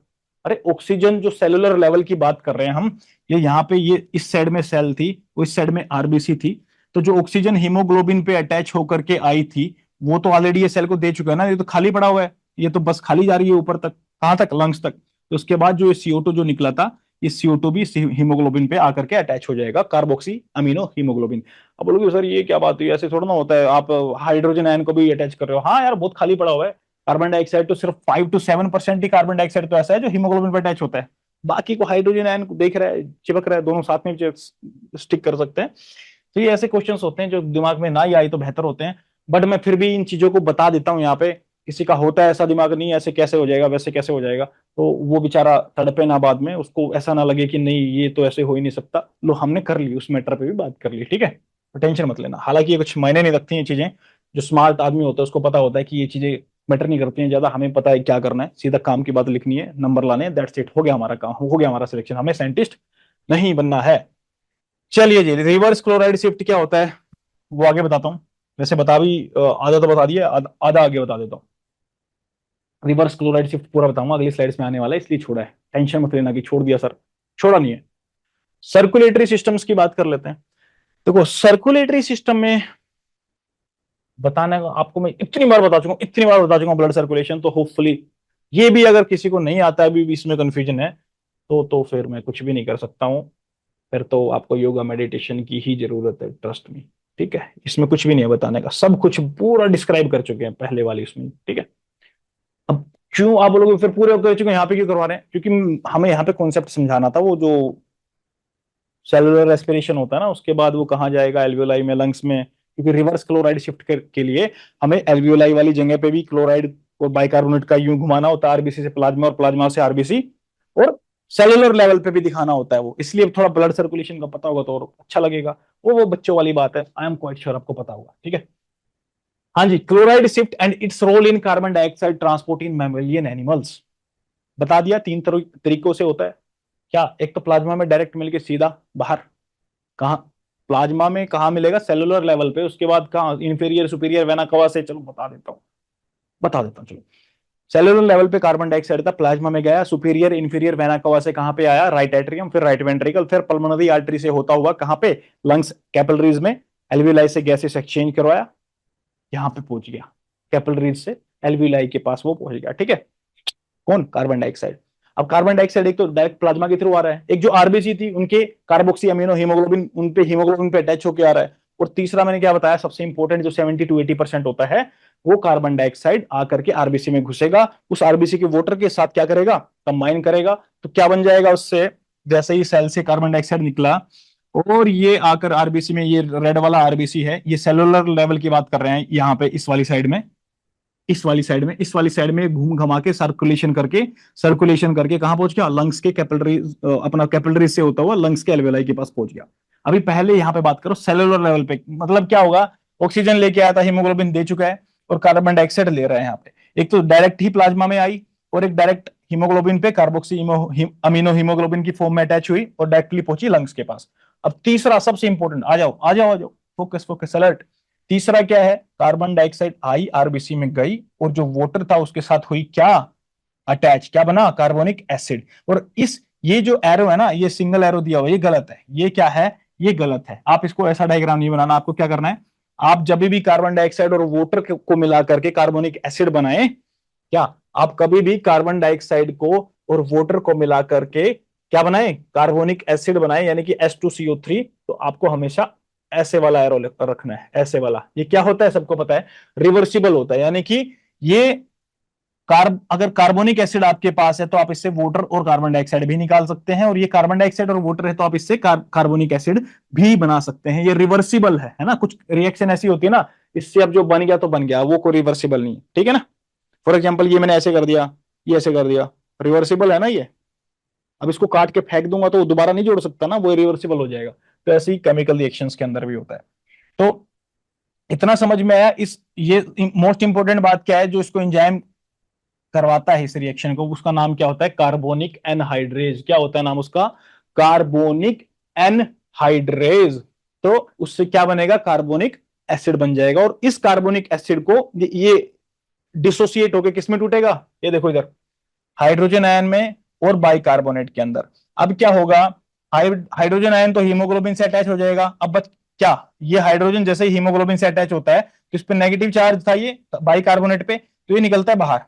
अरे ऑक्सीजन जो सेलुलर लेवल की बात कर रहे हैं हम, ये यहाँ पे ये इस साइड में सेल थी, उस साइड में आरबीसी थी, तो जो ऑक्सीजन हीमोग्लोबिन पे अटैच होकर के आई थी वो तो ऑलरेडी ये सेल को दे चुका है ना, ये तो खाली पड़ा हुआ है, ये तो बस खाली जा रही है ऊपर तक, कहाँ तक? लंग्स तक। तो उसके बाद जो ये CO2 जो निकला था, ये CO2 भी हीमोग्लोबिन पे आकर के अटैच हो जाएगा, कार्बोक्सी अमीनो हीमोग्लोबिन। अब बोलोगे सर ये क्या बात हुई, ऐसे थोड़ा ना होता है, आप हाइड्रोजन आयन को भी अटैच कर रहे हो। हाँ यार, बहुत खाली पड़ा हुआ है। कार्बन डाइऑक्साइड तो सिर्फ 5 to 7% ही कार्बन डाइऑक्साइड तो ऐसा है जो हीमोग्लोबिन पर अटैच होता है, बाकी को हाइड्रोजन आयन को देख रहा है, चिपक रहा है, दोनों साथ में स्टिक कर सकते हैं। तो ये ऐसे क्वेश्चंस होते हैं जो दिमाग में ना ही आए तो बेहतर होते हैं, बट मैं फिर भी इन चीजों को बता देता हूँ यहाँ पे। किसी का होता है ऐसा दिमाग, नहीं ऐसे कैसे हो जाएगा, वैसे कैसे हो जाएगा, तो वो बेचारा तड़पे ना बाद में, उसको ऐसा ना लगे कि नहीं ये तो ऐसे हो ही नहीं सकता। लो हमने कर ली, उस मैटर पे भी बात कर ली, ठीक है, तो टेंशन मत लेना। हालांकि ये कुछ मायने नहीं रखती हैं चीजें, जो स्मार्ट आदमी होता है उसको पता होता है कि ये चीजें मैटर नहीं करती हैं ज्यादा, हमें पता है क्या करना है, सीधा काम की बात लिखनी है, नंबर लाने, दैट्स इट, हो गया हमारा काम, हो गया हमारा सिलेक्शन, हमें साइंटिस्ट नहीं बनना है। चलिए जी, रिवर्स क्लोराइड शिफ्ट क्या होता है वो आगे बताता हूँ। वैसे बता भी आधा तो बता दिया, आधा आगे बता देता हूँ। रिवर्स क्लोराइड शिफ्ट पूरा बताऊंगा अगली स्लाइड्स में आने वाला है, इसलिए छोड़ा है, टेंशन मत लेना कि छोड़ दिया सर, छोड़ा नहीं है। सर्कुलेटरी सिस्टम्स की बात कर लेते हैं। देखो सर्कुलेटरी सिस्टम में बताने का आपको मैं इतनी बार बता चुका हूं, इतनी बार बता चुका हूं, ब्लड सर्कुलेशन, तो होपफुली ये भी अगर किसी को नहीं आता है, अभी भी इसमें कंफ्यूजन है, तो फिर मैं कुछ भी नहीं कर सकता हूं। फिर तो आपको योगा मेडिटेशन की ही जरूरत है, ट्रस्ट मी। ठीक है, इसमें कुछ भी नहीं है बताने का, सब कुछ पूरा डिस्क्राइब कर चुके हैं पहले वाली उसमें, ठीक है। अब क्यों आप बोलोगे फिर पूरे कर चुके हैं यहाँ पे क्यों करवा रहे हैं? क्योंकि हमें यहाँ पे कॉन्सेप्ट समझाना था, वो जो सेलुलर रेस्पिरेशन होता है ना, उसके बाद वो कहाँ जाएगा? एल्वियोलाई में, लंग्स में, क्योंकि रिवर्स क्लोराइड शिफ्ट के लिए हमें एल्वियोलाई वाली जगह पे भी क्लोराइड और बाइकार्बोनेट का यूं घुमाना होता है, आरबीसी से प्लाज्मा और प्लाज्मा से आरबीसी, और सेलुलर लेवल पे भी दिखाना होता है वो, इसलिए थोड़ा ब्लड सर्कुलेशन का पता होगा तो और अच्छा लगेगा। वो बच्चों वाली बात है, आई एम क्वाइट श्योर आपको पता होगा, ठीक है। हाँ जी, chloride shift and its role in carbon dioxide transport in mammalian animals, बता दिया, तीन तरीकों से होता है। क्या? एक तो प्लाज्मा में डायरेक्ट मिलके सीधा बाहर, कहाँ? प्लाज्मा में कहाँ मिलेगा? सेलुलर लेवल पे। उसके बाद कहाँ? इंफीरियर सुपीरियर वेना कवा से, चलो बता देता हूँ चलो। सेलुलर लेवल पे कार्बन डाइऑक्साइड था, प्लाज्मा में गया, सुपीरियर इंफीरियर वेना कवा से कहां पे आया? राइट एट्रियम, फिर राइट वेंट्रिकल, फिर पल्मोनरी आर्टरी से होता हुआ कहां पे? लंग्स कैपिलरीज में एल्विलाई से गैसेस एक्सचेंज करवाया, यहां पे पहुंच गया कैपिलरीज से एल्विलाई के पास वो पहुंच गया। ठीक है, कौन? Carbon dioxide. अब कार्बन डाइऑक्साइड एक तो डायरेक्ट प्लाज्मा के थ्रू आ रहा है, एक जो आरबीसी थी उनके कार्बोक्सी अमीनो हीमोग्लोबिन, उन पे हीमोग्लोबिन पे अटैच होकर आ रहा है, और तीसरा मैंने क्या बताया सबसे इंपॉर्टेंट, जो 70 to 80% होता है, वो कार्बन डाइऑक्साइड आकर के आरबीसी में घुसेगा, उस आरबीसी के वाटर के साथ क्या करेगा? कंबाइन करेगा, तो क्या बन जाएगा उससे? जैसे ही सेल से कार्बन डाइऑक्साइड निकला और ये आकर आरबीसी में, ये रेड वाला आरबीसी है, ये सेलुलर लेवल की बात कर रहे हैं, यहाँ पे इस वाली साइड में, इस वाली साइड में घूम घमा के सर्कुलेशन करके कहां पहुंच गया? लंग्स के कैपिलरी, अपना कैपिलरी से होता हुआ लंग्स के एल्वेलाई के पास पहुंच गया। अभी पहले यहां पे बात करो सेलुलर लेवल पे, मतलब क्या होगा? ऑक्सीजन लेके आया था, हीमोग्लोबिन दे चुका है, और कार्बन डाइऑक्साइड ले रहा है यहाँ पे। एक तो डायरेक्ट ही प्लाज्मा में आई, और एक डायरेक्ट हीमोग्लोबिन पे कार्बोक्सी अमीनो हीमोग्लोबिन की फॉर्म में अटैच हुई और डायरेक्टली पहुंची लंग्स के पास। अब तीसरा सबसे इंपॉर्टेंट, आ जाओ आ जाओ आ जाओ, फोकस फोकस अलर्ट। तीसरा क्या है? कार्बन डाइऑक्साइड आई, आरबीसी में गई, और जो वाटर था उसके साथ हुई क्या? अटैच। क्या बना? Carbonic acid. और इस, ये जो एरो है ना, ये सिंगल एरो दिया हुआ, ये गलत है। ये क्या है? ये गलत है। आप इसको ऐसा डायग्राम नहीं बनाना। आपको क्या करना है? आप जब भी कार्बन डाइऑक्साइड और वाटर को मिला करके कार्बोनिक एसिड बनाए, क्या आप कभी भी कार्बन डाइऑक्साइड को और वाटर को मिला करके क्या बनाए? कार्बोनिक एसिड बनाए, यानी कि H2CO3, तो आपको हमेशा ऐसे वाला एरो रखना है, ऐसे वाला। ये क्या होता है? सबको पता है, रिवर्सिबल होता है, यानी कि ये अगर कार्बोनिक एसिड आपके पास है तो आप इससे वाटर और कार्बन डाइऑक्साइड भी निकाल सकते हैं, और ये कार्बन डाइऑक्साइड और वाटर है तो आप इससे कार्बोनिक एसिड भी बना सकते हैं। ये रिवर्सिबल है ना? कुछ रिएक्शन ऐसी होती है ना, इससे अब जो बन गया तो बन गया, वो कोई रिवर्सिबल नहीं है। ठीक है ना? फॉर एग्जाम्पल ये मैंने ऐसे कर दिया, ये ऐसे कर दिया, रिवर्सिबल है ना ये। अब इसको काट के फेंक दूंगा तो वो दोबारा नहीं जोड़ सकता ना, वो रिवर्सिबल हो जाएगा। तो ऐसे ही केमिकल रिएक्शंस के अंदर भी होता है। तो इतना समझ में आया। इस, ये मोस्ट इंपोर्टेंट बात क्या है जो इसको एंजाइम करवाता है इस रिएक्शन को, उसका नाम क्या होता है? Carbonic anhydrase. क्या होता है नाम उसका? Carbonic anhydrase. तो उससे क्या बनेगा? कार्बोनिक एसिड बन जाएगा, और इस कार्बोनिक एसिड को ये डिसोसिएट होकर किसमें टूटेगा? ये देखो इधर, हाइड्रोजन आयन में और बाइकार्बोनेट के अंदर। अब क्या होगा? हाइड्रोजन आयन तो हीमोग्लोबिन से अटैच हो जाएगा। अब बच क्या? ये हाइड्रोजन जैसे ही हीमोग्लोबिन से अटैच होता है तो इस पे नेगेटिव चार्ज था ये बाइकार्बोनेट पे, तो ये निकलता है बाहर।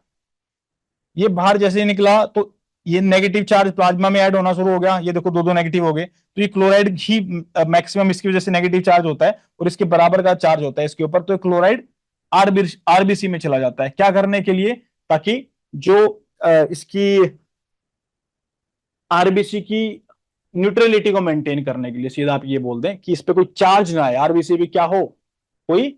ये बाहर जैसे ही निकला तो ये नेगेटिव चार्ज प्लाज्मा में ऐड होना शुरू हो गया। ये देखो दो दो नेगेटिव हो गए, तो ये क्लोराइड ही मैक्सिमम इसकी वजह से नेगेटिव चार्ज होता है, और इसके बराबर का चार्ज होता है इसके ऊपर, तो क्लोराइड आरबीसी में चला जाता है। क्या करने के लिए? ताकि जो इसकी आरबीसी की न्यूट्रलिटी को मेंटेन करने के लिए, सीधा आप ये बोल दें कि इस पे कोई चार्ज ना आए, आरबीसी भी क्या हो, कोई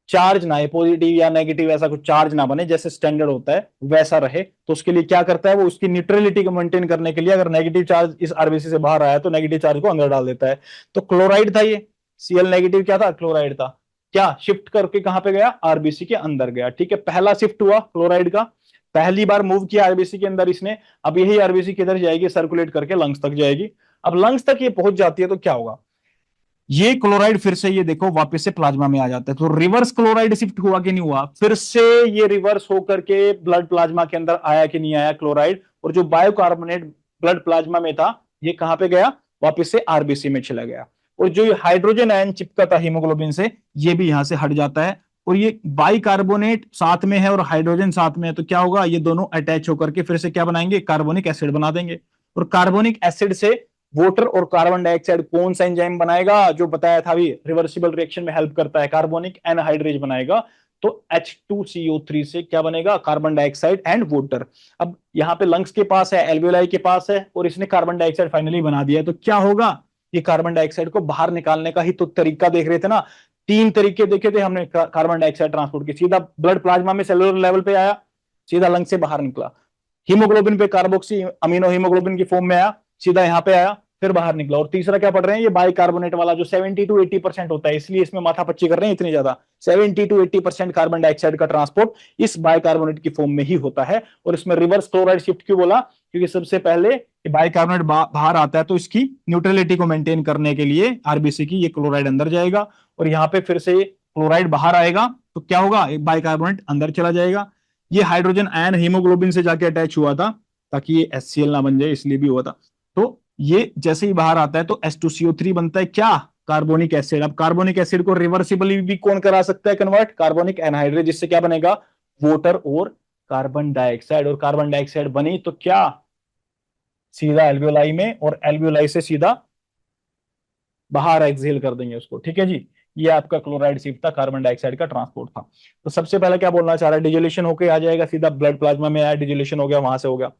चार्ज ना आए, पॉजिटिव या नेगेटिव ऐसा कुछ चार्ज ना बने, जैसे स्टैंडर्ड होता है वैसा रहे। तो उसके लिए क्या करता है वो? उसकी न्यूट्रलिटी को मेंटेन करने के लिए अगर नेगेटिव चार्ज इस आरबीसी से बाहर आया तो नेगेटिव चार्ज को अंदर डाल देता है। तो क्लोराइड था ये, सीएल नेगेटिव क्या था? क्लोराइड था। क्या शिफ्ट करके कहां पे गया? आरबीसी के अंदर गया। ठीक है, पहला शिफ्ट हुआ क्लोराइड का, पहली बार मूव किया आरबीसी के अंदर इसने। अब यही आरबीसी किधर जाएगी? सर्कुलेट करके लंग्स तक जाएगी। अब लंग्स तक ये पहुंच जाती है तो क्या होगा? ये क्लोराइड फिर से, ये देखो वापस से प्लाज्मा में आ जाता है। तो रिवर्स क्लोराइड शिफ्ट हुआ कि नहीं हुआ? फिर से ये रिवर्स होकर के ब्लड प्लाज्मा के अंदर आया कि नहीं आया क्लोराइड? और जो बायोकार्बोनेट ब्लड प्लाज्मा में था, ये कहां पे गया? वापस से आरबीसी में चला गया। और जो हाइड्रोजन आयन चिपका था हीमोग्लोबिन से, ये भी यहां से हट जाता है। और ये बाइकार्बोनेट साथ में है और हाइड्रोजन साथ में है, तो क्या होगा? ये दोनों अटैच होकर के फिर से क्या बनाएंगे? कार्बोनिक एसिड बना देंगे। और कार्बोनिक एसिड से वाटर और कार्बन डाइऑक्साइड कौन सा एंजाइम बनाएगा? जो बताया था अभी, रिवर्सिबल रिएक्शन में हेल्प करता है, कार्बोनिक एनहाइड्रेज बनाएगा। तो H2CO3 से क्या बनेगा? Carbon dioxide and water. अब यहाँ पे लंग्स के पास है, एल्वियोलाई के पास है, और इसने कार्बन डाइऑक्साइड फाइनली बना दिया है, तो क्या होगा? ये कार्बन डाइऑक्साइड को बाहर निकालने का ही तो तरीका देख रहे थे ना। तीन तरीके देखे थे हमने कार्बन डाइऑक्साइड ट्रांसपोर्ट के। सीधा ब्लड प्लाज्मा में सेलुलर लेवल पे आया, सीधा लंग से बाहर निकला, हीमोग्लोबिन पे कार्बोक्सी अमीनो हीमोग्लोबिन की फॉर्म में आया, सीधा यहां पे आया, फिर बाहर निकला। और तीसरा क्या पढ़ रहे हैं, ये बाइकार्बोनेट वाला जो 70 to 80% होता है, इसलिए इसमें माथा पच्ची कर रहे हैं इतनी ज्यादा। 70 to 80% कार्बन डाइऑक्साइड का ट्रांसपोर्ट इस बाइकार्बोनेट की फॉर्म में ही होता है। और इसमें रिवर्स क्लोराइड शिफ्ट क्यों बोला, क्योंकि सबसे पहले बाइकार्बोनेट बाहर आता है तो इसकी न्यूट्रलिटी को मेंटेन करने के लिए आरबीसी की, ये क्लोराइड अंदर जाएगा, और यहाँ पे फिर से क्लोराइड बाहर आएगा तो क्या होगा, एक बाइकार्बोनेट अंदर चला जाएगा। ये हाइड्रोजन आयन हीमोग्लोबिन से जाके अटैच हुआ था ताकि ये HCl ना बन जाए, इसलिए भी हुआ था। तो ये जैसे ही बाहर आता है तो H2CO3 बनता है, क्या, कार्बोनिक एसिड। अब कार्बोनिक एसिड को रिवर्सिबली भी कौन करा सकता है कन्वर्ट, कार्बोनिक एनहाइड्रेट, जिससे क्या बनेगा, वाटर और कार्बन डाइऑक्साइड। और कार्बन डाइऑक्साइड बनी तो क्या, सीधा एल्वियोलाई में, और एल्वियोलाई से सीधा बाहर एक्सहेल कर देंगे उसको। ठीक है जी, ये आपका क्लोराइड शिफ्ट था, कार्बन डाइऑक्साइड का ट्रांसपोर्ट था। तो सबसे पहले क्या बोलना चाह रहा है, डिजोल्यूशन होके आ जाएगा सीधा ब्लड प्लाज्मा में, आया डिजोल्यूशन हो गया, वहां से हो गया।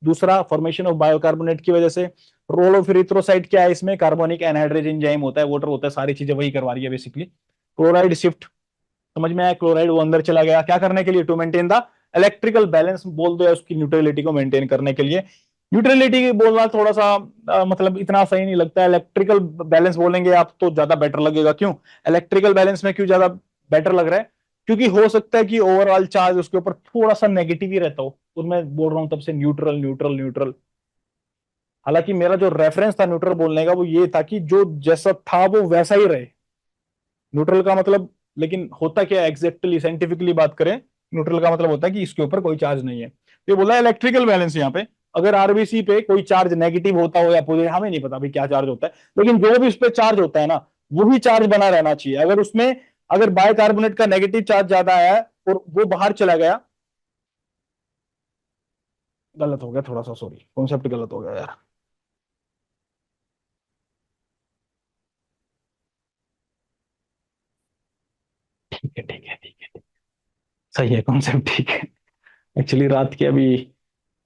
दूसरा, फॉर्मेशन ऑफ बायोकार्बोनेट की वजह से रोल ऑफ इरिथ्रोसाइट क्या है इसमें, कार्बोनिक एनहाइड्रेज एंजाइम होता है, वाटर होता है, सारी चीजें वही करवा रही है बेसिकली। क्लोराइड शिफ्ट समझ में आया, क्लोराइड वो अंदर चला गया, क्या करने के लिए, to maintain the electrical balance बोल दो, या उसकी न्यूट्रलिटी को मेंटेन करने के लिए। न्यूट्रलिटी बोलना थोड़ा सा मतलब इतना सही नहीं लगता है, इलेक्ट्रिकल बैलेंस बोलेंगे आप तो ज्यादा बेटर लगेगा। क्यों इलेक्ट्रिकल बैलेंस में क्यों ज्यादा बेटर लग रहा है, क्योंकि हो सकता है कि ओवरऑल चार्ज उसके ऊपर थोड़ा सा नेगेटिव ही रहता हो, और मैं बोल रहा हूं तब से न्यूट्रल न्यूट्रल न्यूट्रल। हालांकि मेरा जो रेफरेंस था न्यूट्रल बोलने का वो ये था कि जो जैसा था वो वैसा ही रहे, न्यूट्रल का मतलब। लेकिन होता क्या है एग्जैक्टली साइंटिफिकली बात करें, न्यूट्रल का मतलब होता है कि इसके ऊपर कोई चार्ज नहीं है। तो ये बोला इलेक्ट्रिकल बैलेंस यहाँ पे, अगर आरबीसी पे कोई चार्ज नेगेटिव होता हो या पॉजिटिव, हमें नहीं पता भाई क्या चार्ज होता है, लेकिन जो भी उस पर चार्ज होता है ना, वही चार्ज बना रहना चाहिए। अगर उसमें अगर बाइकार्बोनेट का नेगेटिव चार्ज ज्यादा आया और वो बाहर चला गया, गलत हो गया थोड़ा सा, सॉरी कॉन्सेप्ट गलत हो गया यार। ठीक है ठीक है ठीक है, सही है कॉन्सेप्ट, ठीक है। एक्चुअली रात के अभी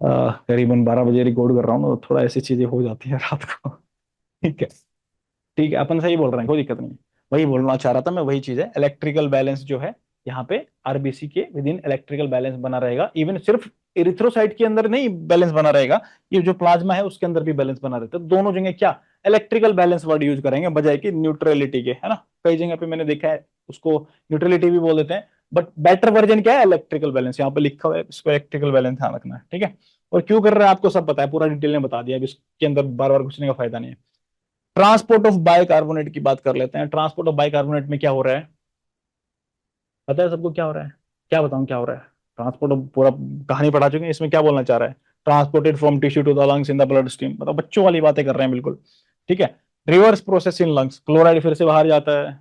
करीबन 12 बजे रिकॉर्ड कर रहा हूँ ना, तो थोड़ा ऐसी चीजें हो जाती है रात को। ठीक है ठीक है, अपन सही बोल रहे हैं, कोई दिक्कत नहीं है। वही बोलना चाह रहा था मैं, वही चीज है, इलेक्ट्रिकल बैलेंस जो है यहाँ पे आरबीसी के विद इन इलेक्ट्रिकल बैलेंस बना रहेगा। इवन सिर्फ इरिथ्रोसाइट के अंदर नहीं बैलेंस बना रहेगा, ये जो प्लाज्मा है उसके अंदर भी बैलेंस बना रहता है। दोनों जगह क्या, इलेक्ट्रिकल बैलेंस वर्ड यूज करेंगे बजाय कि न्यूट्रलिटी के, है ना। कई जगह पे मैंने देखा है उसको न्यूट्रलिटी भी बोल देते हैं, बट बेटर वर्जन क्या है, इलेक्ट्रिकल बैलेंस। यहाँ पे लिखा हुआ है, इसको इलेक्ट्रिकल बैलेंस ध्यान रखना है, ठीक है। और क्यों कर रहा है आपको सब पता है, पूरा डिटेल में बता दिया, अब इसके अंदर बार बार घुसने का फायदा नहीं है। ट्रांसपोर्ट ऑफ बाइकार्बोनेट की बात कर लेते हैं। ट्रांसपोर्ट ऑफ बाइकार्बोनेट में क्या हो रहा है, पता है सबको क्या हो रहा है, क्या बताऊं क्या हो रहा है। ट्रांसपोर्ट ऑफ पूरा कहानी पढ़ा चुके हैं, इसमें क्या बोलना चाह रहा है, transported from tissue to the lungs in the blood stream, मतलब बच्चों वाली बातें कर रहे हैं बिल्कुल। ठीक है, reverse process in lungs, chloride फिर से बाहर जाता है,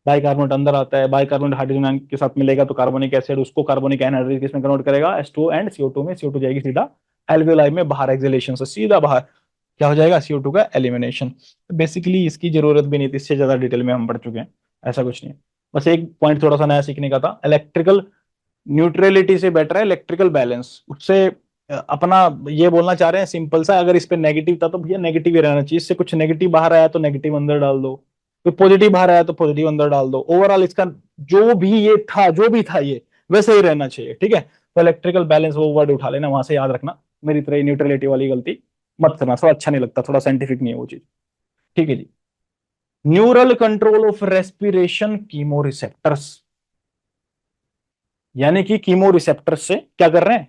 बाइकार्बोनेट अंदर आता है, बाइकार्बोनेट हाइड्रोजन आयन के साथ मिलेगा तो कार्बोनिक एसिड उसको कार्बोनिक एनहाइड्रेट किसमें कन्वर्ट करेगा, H2O एंड CO2 में, CO2 जाएगी सीधा एल्वियोलाई में बाहर, एक्सहेलेशन से सीधा बाहर क्या हो जाएगा, CO2 का एलिमिनेशन। बेसिकली इसकी जरूरत भी नहीं थी, इससे ज्यादा डिटेल में हम पढ़ चुके हैं, ऐसा कुछ नहीं है। बस एक पॉइंट थोड़ा सा नया सीखने का था, इलेक्ट्रिकल न्यूट्रलिटी से बेटर है इलेक्ट्रिकल बैलेंस। उससे अपना ये बोलना चाह रहे हैं सिंपल सा, अगर इस पे नेगेटिव था तो भैया नेगेटिव ही रहना चाहिए, इससे कुछ नेगेटिव बाहर आया तो नेगेटिव अंदर डाल दो, कोई पॉजिटिव बाहर आया तो पॉजिटिव अंदर डाल दो। ओवरऑल इसका जो भी ये था, जो भी था ये वैसे ही रहना चाहिए, ठीक है। तो इलेक्ट्रिकल बैलेंस वो वर्ड उठा लेना, वहां से याद रखना, मेरी तरह न्यूट्रलिटी वाली गलती मत करना, थोड़ा अच्छा नहीं लगता, थोड़ा साइंटिफिक नहीं है वो चीज। ठीक है जी, neural control of respiration chemo receptors, यानी कि कीमो रिसेप्टर से क्या कर रहे हैं,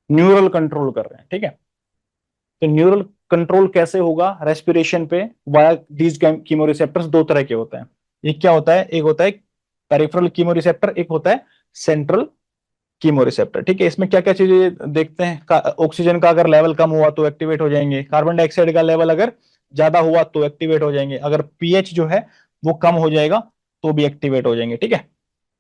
न्यूरल कंट्रोल कर रहे हैं, ठीक है। तो न्यूरल कंट्रोल कैसे होगा रेस्पिरेशन पे, वाया दीज कीमो रिसेप्टर्स, दो तरह के होते हैं। एक क्या होता है, एक होता है पेरिफेरल कीमो रिसेप्टर, एक होता है सेंट्रल कीमो रिसेप्टर। ठीक है, इसमें क्या क्या चीजें देखते हैं, ऑक्सीजन का अगर लेवल कम हुआ तो एक्टिवेट हो जाएंगे, कार्बन डाइऑक्साइड का लेवल अगर ज्यादा हुआ तो एक्टिवेट हो जाएंगे, अगर पीएच जो है वो कम हो जाएगा तो भी एक्टिवेट हो जाएंगे, ठीक है।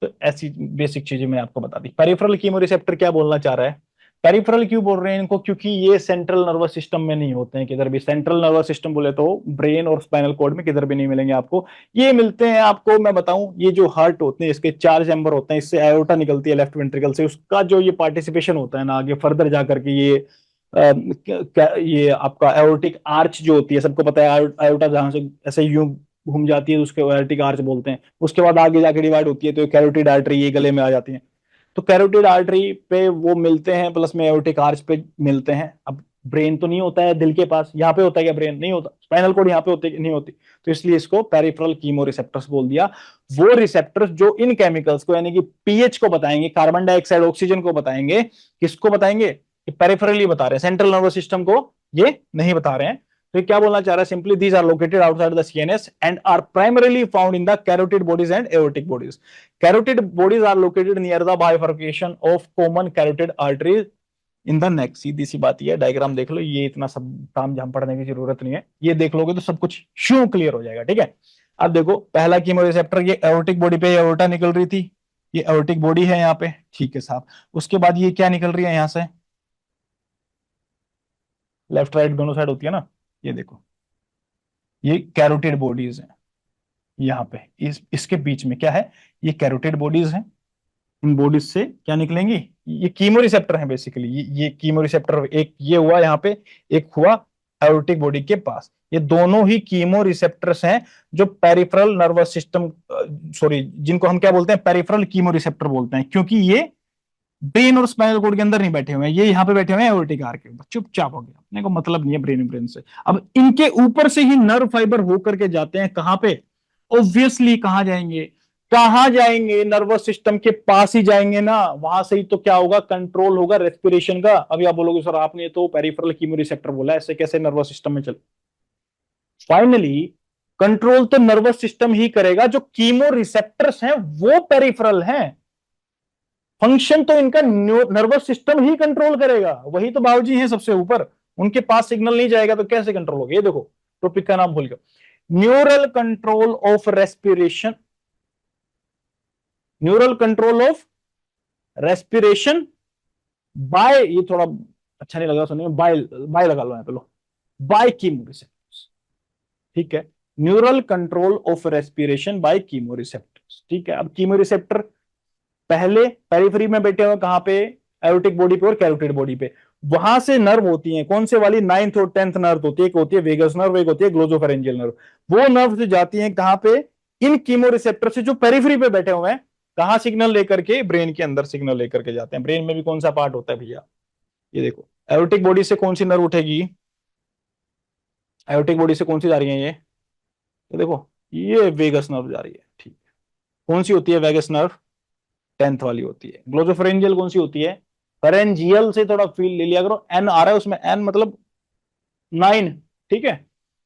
तो ऐसी बेसिक चीजें मैंने आपको बता दी। पेरिफेरल कीमो रिसेप्टर क्या बोलना चाह रहा है, पेरिफेरल क्यों बोल रहे हैं इनको, क्योंकि ये सेंट्रल नर्वस सिस्टम में नहीं होते हैं किधर भी। सेंट्रल नर्वस सिस्टम बोले तो ब्रेन और स्पाइनल कॉर्ड में किधर भी नहीं मिलेंगे आपको, ये मिलते हैं आपको, मैं बताऊं, ये जो हार्ट होते हैं इसके 4 चैम्बर होते हैं, इससे आयोटा निकलती है लेफ्ट वेंट्रिकल से, उसका जो ये पार्टिसिपेशन होता है ना आगे फर्दर जाकर के ये ये आपका एओर्टिक आर्च जो होती है, सबको पता है आयोटा जहां से ऐसे यूं घूम जाती है तो उसके एओर्टिक आर्च बोलते हैं। उसके बाद आगे जाके डिवाइड होती है तो कैरोटिड आर्टरी ये गले में आ जाती है, तो कैरोटिड आर्टरी पे वो मिलते हैं, प्लस में एओर्टिक आर्च पे मिलते हैं। अब ब्रेन तो नहीं होता है दिल के पास, यहाँ पे होता है क्या ब्रेन? नहीं होता। स्पाइनल कॉर्ड यहाँ पे होते नहीं होती, तो इसलिए इसको पेरिफेरल कीमो रिसेप्टर्स बोल दिया। वो रिसेप्टर्स जो इन केमिकल्स को यानी कि पीएच को बताएंगे, कार्बन डाइऑक्साइड ऑक्सीजन को बताएंगे, किसको बताएंगे? पेरिफेरली बता रहे हैं, सेंट्रल नर्वस सिस्टम को ये नहीं बता रहे हैं। तो क्या बोलना चाह रहा है? Simply these are located outside the CNS and are primarily found in the carotid bodies and aortic bodies. Carotid bodies are located near the bifurcation of common carotid arteries in the neck. सीधी सी बात ये है, डायग्राम देख लो, ये इतना सब काम झाम पढ़ने की जरूरत नहीं है, ये देख लोगे तो सब कुछ शू क्लियर हो जाएगा। ठीक है, अब देखो पहला कीमो रिसेप्टर, ये एओर्टिक बॉडी पे एओर्टा निकल रही थी, ये एओर्टिक बॉडी है यहाँ पे, ठीक है साहब। उसके बाद ये क्या निकल रही है यहाँ से? लेफ्ट राइट दोनों साइड होती है ना, ये देखो, ये कैरोटिड बॉडीज है यहाँ पे, इसके बीच में क्या है? ये कैरोटिड बॉडीज है। इन बॉडीज से क्या निकलेंगी? ये कीमो रिसेप्टर है बेसिकली, ये कीमो रिसेप्टर, एक ये हुआ यहाँ पे, एक हुआ एओर्टिक बॉडी के पास। ये दोनों ही कीमो रिसेप्टर्स हैं जो पेरिफेरल नर्वस सिस्टम, सॉरी, जिनको हम क्या बोलते हैं? पेरिफेरल कीमो रिसेप्टर बोलते हैं, क्योंकि ये ब्रेन और स्पाइनल कोड के अंदर नहीं बैठे हुए हैं, ये यहाँ पे बैठे हुए हैं एओर्टिक आर्क के ऊपर। चुपचाप हो गया, अपने को मतलब नहीं है ब्रेन से। अब इनके ऊपर से ही नर्व फाइबर होकर के जाते हैं कहां पे? ऑब्वियसली कहां जाएंगे? कहां जाएंगे? नर्वस सिस्टम के पास ही जाएंगे ना, वहां से ही तो क्या होगा? कंट्रोल होगा रेस्पिरेशन का। अभी आप बोलोगे सर आपने तो पेरिफेरल कीमो रिसेप्टर बोला, ऐसे कैसे नर्वस सिस्टम में चल? फाइनली कंट्रोल तो नर्वस सिस्टम ही करेगा, जो कीमो रिसेप्टर्स हैं वो पेरिफेरल हैं, फंक्शन तो इनका नर्वस सिस्टम ही कंट्रोल करेगा, वही तो बाबूजी हैं सबसे ऊपर, उनके पास सिग्नल नहीं जाएगा तो कैसे कंट्रोल होगा? ये देखो, टॉपिक का नाम भूल गया, neural control of respiration, neural control of respiration bye, ये थोड़ा अच्छा नहीं लग रहा सुनने में, बाय बाय लगा लो यहाँ पे, लो, बाय कीमो रिसेप्टर्स। ठीक है, neural control of respiration bye chemo receptors. ठीक है, अब कीमो रिसेप्टर पहले पेरिफेरी में बैठे हुए कहां पे? एरोटिक बॉडी पे और कैरोटिड बॉडी पे। वहां से नर्व होती हैं, कौन से वाली? 9th और 10th नर्व होती है, एक होती है वेगस नर्व, एक होती है ग्लोसोफेरेंजियल नर्व। वो नर्व से जाती हैं कहां पे? इन कीमो रिसेप्टर से जो पेरिफेरी पे बैठे हुए हैं, कहां सिग्नल लेकर के? ब्रेन के अंदर सिग्नल लेकर के जाते हैं। ब्रेन में भी कौन सा पार्ट होता है भैया? ये देखो, एरोटिक बॉडी से कौन सी नर्व उठेगी? एरोटिक बॉडी से कौन सी जा रही है ये देखो, ये वेगस नर्व जा रही है। ठीक, कौन सी होती है वेगस नर्व? 10th वाली होती है। ग्लोसोफेरेंजियल कौन सी होती है? फेरेंजियल से थोड़ा फील ले लिया करो, एन आ रहा है उसमें, एन मतलब 9, ठीक है,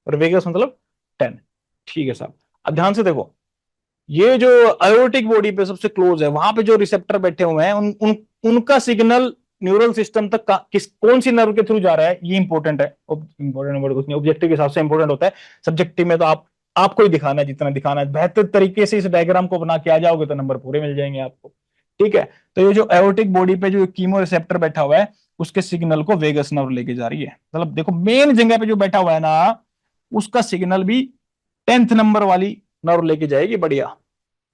और वेगस मतलब 10। ठीक है साहब, अब ध्यान से देखो, ये जो आयोटिक बॉडी पे सबसे क्लोज है, वहां पे जो रिसेप्टर बैठे हुए हैं, उनका सिग्नल न्यूरल सिस्टम तक कौन सी नर्व के थ्रू जा रहा है? ये इंपॉर्टेंट है। इंपॉर्टेंट वर्ड कुछ नहीं, ऑब्जेक्टिव के हिसाब से इंपॉर्टेंट होता है, सब्जेक्टिव में तो आपको ही दिखाना है जितना दिखाना है। बेहतर तरीके से इस डायग्राम को बना के आ जाओगे तो नंबर पूरे मिल जाएंगे आपको। ठीक है, तो ये जो एओर्टिक बॉडी पे जो कीमो रिसेप्टर बैठा हुआ है, उसके सिग्नल को वेगस नर्व लेके जा रही है। मतलब देखो, मेन जगह पे जो बैठा हुआ है ना, उसका सिग्नल भी 10th नंबर वाली नर्व लेके जाएगी। बढ़िया,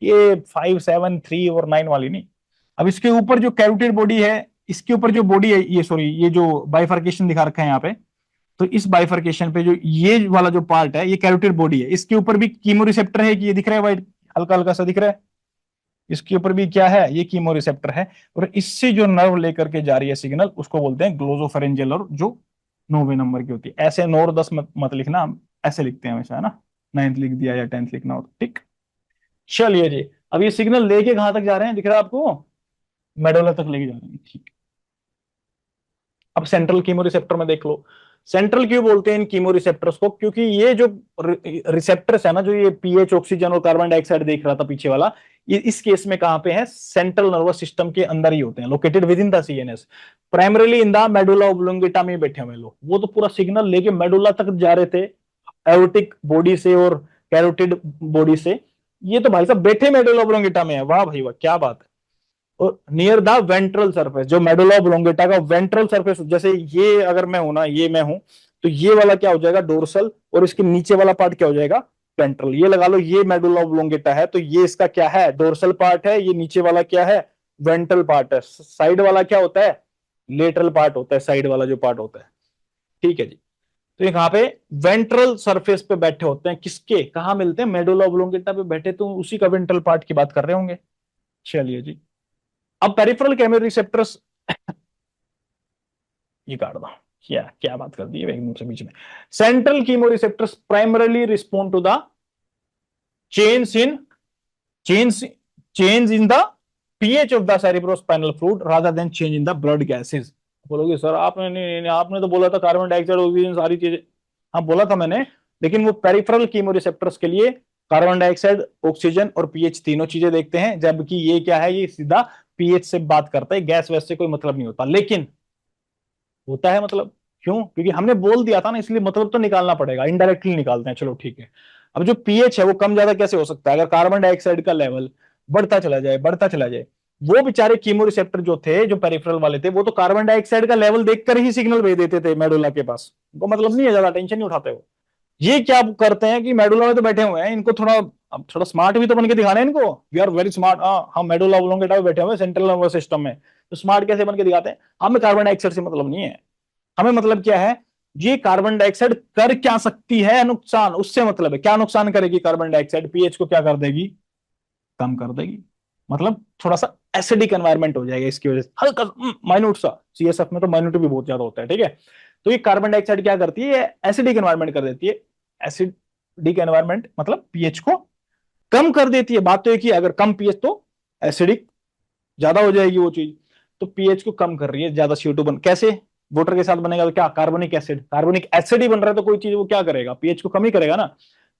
ये 5, 7, 3 और 9 वाली नहीं। अब इसके ऊपर जो कैरोटिड बॉडी है, इसके ऊपर जो बॉडी है, ये सॉरी, ये जो बाइफर्केशन दिखा रखा है यहाँ पे, तो इस बाइफर्केशन पे जो ये वाला जो पार्ट है, ये कैरोटिड बॉडी है, इसके ऊपर भी कीमो रिसेप्टर है कि ये दिख रहा है व्हाइट, हल्का हल्का सा दिख रहा है, इसके ऊपर भी क्या है? ये कीमो रिसेप्टर है। और इससे जो नर्व लेकर के जा रही है सिग्नल, उसको बोलते हैं ग्लोसोफेरेंजियल, और जो 9वें नंबर की होती है। ऐसे 9 और 10 मत लिखना, हम ऐसे लिखते हैं हमेशा, है ना, 9th लिख दिया या 10th लिखना हो तो। ठीक, चलिए जी, अब ये सिग्नल लेके कहां तक जा रहे हैं दिख रहा है आपको? मेडुला तक लेके जा रहे हैं। ठीक, अब सेंट्रल कीमो रिसेप्टर में देख लो। सेंट्रल क्यों बोलते हैं इन कीमो रिसेप्टर्स को? क्योंकि ये जो रिसेप्टर्स है ना, जो ये पीएच, ऑक्सीजन और कार्बन डाइऑक्साइड देख रहा था पीछे वाला, ये इस केस में कहां पे है? सेंट्रल नर्वस सिस्टम के अंदर ही होते हैं, located with in the CNS, primarily in the medulla oblongata में बैठे हुए लोग। वो तो पूरा सिग्नल लेके मेडुला तक जा रहे थे, एओर्टिक बॉडी से और कैरोटिड बॉडी से। ये तो भाई साहब बैठे मेडुला ओब्लोंगेटा में है। वाह भाई वाह, क्या बात है। और नियर द वेंट्रल सरफेस, जो मेडुला ऑब्लोंगेटा का वेंट्रल सरफेस, जैसे ये अगर मैं हूं ना, ये मैं हूं, तो ये वाला क्या हो जाएगा? डोर्सल, और इसके नीचे वाला पार्ट क्या हो जाएगा? वेंट्रल। ये लगा लो, ये मेडुला ऑब्लोंगेटा है, तो ये इसका क्या है? डोर्सल पार्ट है। ये नीचे वाला क्या है? वेंट्रल पार्ट है। साइड वाला क्या होता है? लेटरल पार्ट होता है, साइड वाला जो पार्ट होता है। ठीक है जी, तो ये कहां पे? वेंट्रल सरफेस पे बैठे होते हैं। किसके? कहां मिलते हैं? मेडुला ऑब्लोंगेटा पे बैठे, तो उसी का वेंट्रल पार्ट की बात कर रहे होंगे। चलिए जी, अब पेरिफेरल केमो रिसेप्टर्स, ये काट दो, क्या क्या बात कर दी है एकदम से बीच में। Central chemoreceptors primarily respond to the change in change change in the pH of the cerebrospinal fluid rather than change in the blood gases. बोलोगे सर आपने नहीं, आपने तो बोला था कार्बन डाइऑक्साइड ऑक्सीजन सारी चीजें। हाँ बोला था मैंने, लेकिन वो पेरिफेरल कीमोरिसेप्टर्स के लिए कार्बन डाइऑक्साइड, ऑक्सीजन और पीएच तीनों चीजें देखते हैं, जबकि ये क्या है, ये सीधा पीएच से बात करता है, गैस वैस से कोई मतलब नहीं होता। लेकिन होता है मतलब, क्यों? क्योंकि हमने बोल दिया था ना, इसलिए मतलब तो निकालना पड़ेगा, इनडायरेक्टली निकालते हैं। चलो ठीक है। अब जो पीएच है वो कम ज्यादा कैसे हो सकता है? अगर कार्बन डाइऑक्साइड का लेवल बढ़ता चला जाए, बढ़ता चला जाए, वो बेचारे कीमोरिसेप्टर जो थे, जो पेरिफेरल वाले थे, वो तो कार्बन डाइऑक्साइड का लेवल देखकर ही सिग्नल भेज देते थे मेडुला के पास। उनको मतलब नहीं है, ज्यादा टेंशन नहीं उठाते वो। ये क्या करते हैं कि मेडुला में तो बैठे हुए हैं, इनको थोड़ा, अब थोड़ा स्मार्ट भी तो बन के दिखाना है इनको। We are very smart. हम मेडुला ओब्लोंगेटा में बैठे हुए हैं सेंट्रल नर्वस सिस्टम में, तो स्मार्ट कैसे बन के दिखाते हैं? हमें कार्बन डाइऑक्साइड से मतलब नहीं है। हमें मतलब क्या है, ये कार्बन डाइऑक्साइड कर क्या सकती है नुकसान, उससे मतलब है। क्या नुकसान करेगी कार्बन डाइऑक्साइड? पीएच को क्या कर देगी? कम कर देगी। मतलब थोड़ा सा एसिडिक एनवायरनमेंट हो जाएगा इसकी वजह से, हल्का माइन्यूट सा। सीएसएफ में तो माइन्यूट भी बहुत ज्यादा होता है, ठीक है। तो ये कार्बन डाइऑक्साइड क्या करती है, एसिडिक एनवायरनमेंट कर देती है। एसिडिक एनवायरनमेंट मतलब पीएच को कम कर देती है। बात तो एक ही, अगर कम पीएच तो एसिडिक ज्यादा हो जाएगी वो चीज। तो पीएच को कम कर रही है, ज्यादा CO2 बन, कैसे? वाटर के साथ बनेगा तो क्या? Carbonic acid. कार्बोनिक एसिड ही बन रहा है तो कोई चीज वो क्या करेगा? पीएच को कम ही करेगा ना।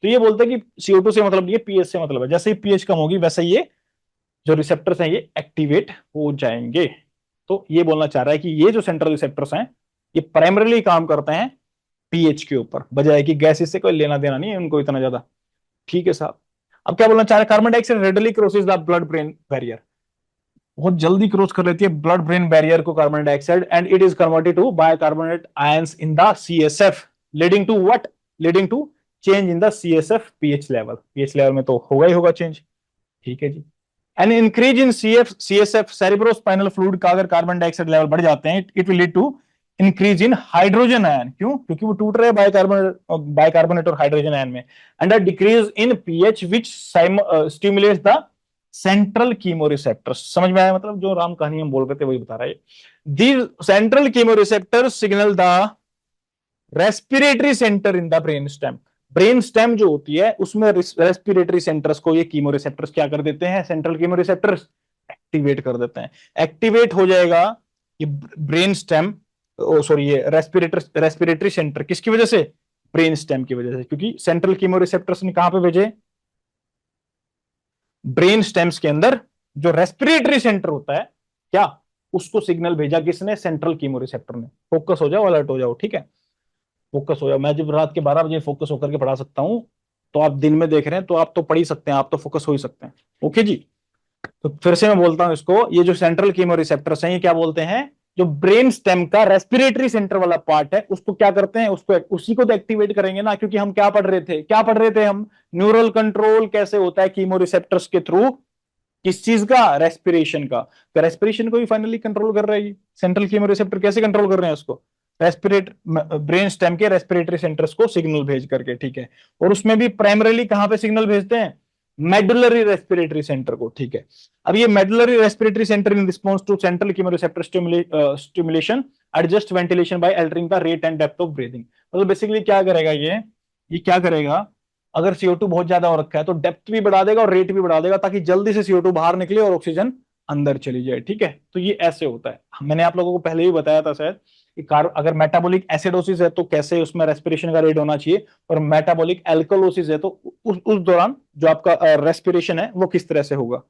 तो ये बोलते हैं कि CO2 से मतलब नहीं है, पीएच से मतलब है। जैसे ही पीएच कम होगी वैसे ये जो रिसेप्टर्स हैं ये एक्टिवेट हो जाएंगे। तो ये बोलना चाह रहा है कि ये जो सेंट्रल रिसेप्टर्स हैं, ये प्राइमरीली काम करते हैं पीएच के ऊपर, बजाय कि गैसेस से कोई लेना देना नहीं है उनको इतना ज्यादा। ठीक है साहब। अब क्या बोलना चाह रहे हैं? Carbon dioxide readily crosses the blood brain barrier. बहुत जल्दी क्रॉस कर लेती है ब्लड ब्रेन बैरियर को carbon dioxide, and it is converted to bicarbonate ions in the CSF, leading to what? Leading to change in the CSF pH level. PH level में तो होगा ही होगा चेंज। ठीक है जी। An increase in CSF cerebrospinal fluid का अगर कार्बन डाइऑक्साइड लेवल बढ़ जाते हैं, it will lead to increase in hydrogen ion. क्यों? क्योंकि वो टूट रहे हैं बाइकार्बोनेट और हाइड्रोजन आयन में। And a decrease in pH which stimulates the central chemoreceptors. समझ में आया? मतलब जो राम कहानी हम बोल रहे थे वही बता रहा है। The central chemoreceptor signal the respiratory centre in the brain stem. Brain stem जो होती है उसमें रेस्पिरेटरी सेंटर्स को ये कीमोरिसेप्टर्स क्या कर देते हैं? सेंट्रल कीमोरिसेप्टर्स एक्टिवेट कर देते हैं। एक्टिवेट हो जाएगा ये ब्रेन स्टेम, सॉरी ये रेस्पिरेटरी सेंटर, किसकी वजह से? ब्रेन स्टेम की वजह से। क्योंकि सेंट्रल कीमोरिसेप्टर्स ने कहां पे भेजे? ब्रेन स्टेम्स के अंदर। जो रेस्पिरेटरी सेंटर होता है क्या, उसको सिग्नल भेजा किसने? सेंट्रल कीमोरिसेप्टर ने। फोकस हो जाओ, अलर्ट हो जाओ, ठीक है। फोकस हो जाओ। मैं जब रात के 12 बजे फोकस होकर के पढ़ा सकता हूं, तो आप दिन में देख रहे हैं तो आप तो पढ़ ही सकते हैं, आप तो फोकस हो ही सकते हैं। ओके जी। तो फिर से मैं बोलता हूं इसको, ये जो सेंट्रल कीमोरिसेप्टर्स हैं ये क्या बोलते हैं? जो ब्रेन स्टेम का रेस्पिरेटरी सेंटर वाला पार्ट है उसको क्या करते हैं? उसको, उसी को तो एक्टिवेट करेंगे ना। क्योंकि हम क्या पढ़ रहे थे, क्या पढ़ रहे थे हम? न्यूरल कंट्रोल कैसे होता है कीमोरिसेप्टर्स के थ्रू। किस चीज का? रेस्पिरेशन का। तो रेस्पिरेशन को भी फाइनली कंट्रोल कर रही है सेंट्रल कीमोरिसेप्टर। कैसे कंट्रोल कर रहे हैं उसको? रेस्पिरेट ब्रेन स्टेम के रेस्पिरेटरी सेंटर्स को सिग्नल भेज करके, ठीक है। और उसमें भी प्राइमरीली कहां पे सिग्नल भेजते हैं? मेडुलरी रेस्पिरेटरी सेंटर को, ठीक है। अब ये medullary respiratory centre in response to central chemoreceptor stimulation adjust ventilation by altering the rate and depth of breathing. मतलब बेसिकली क्या करेगा ये क्या करेगा? अगर CO2 बहुत ज्यादा हो रखा है तो डेप्थ भी बढ़ा देगा और रेट भी बढ़ा देगा, ताकि जल्दी से CO2 बाहर निकले और ऑक्सीजन अंदर चली जाए, ठीक है। तो ये ऐसे होता है। मैंने आप लोगों को पहले ही बताया था शायद कि अगर मेटाबॉलिक एसिडोसिस है तो कैसे उसमें रेस्पिरेशन का रेट होना चाहिए, और मेटाबॉलिक एल्कोलोसिस है तो उस दौरान जो आपका रेस्पिरेशन है वो किस तरह से होगा।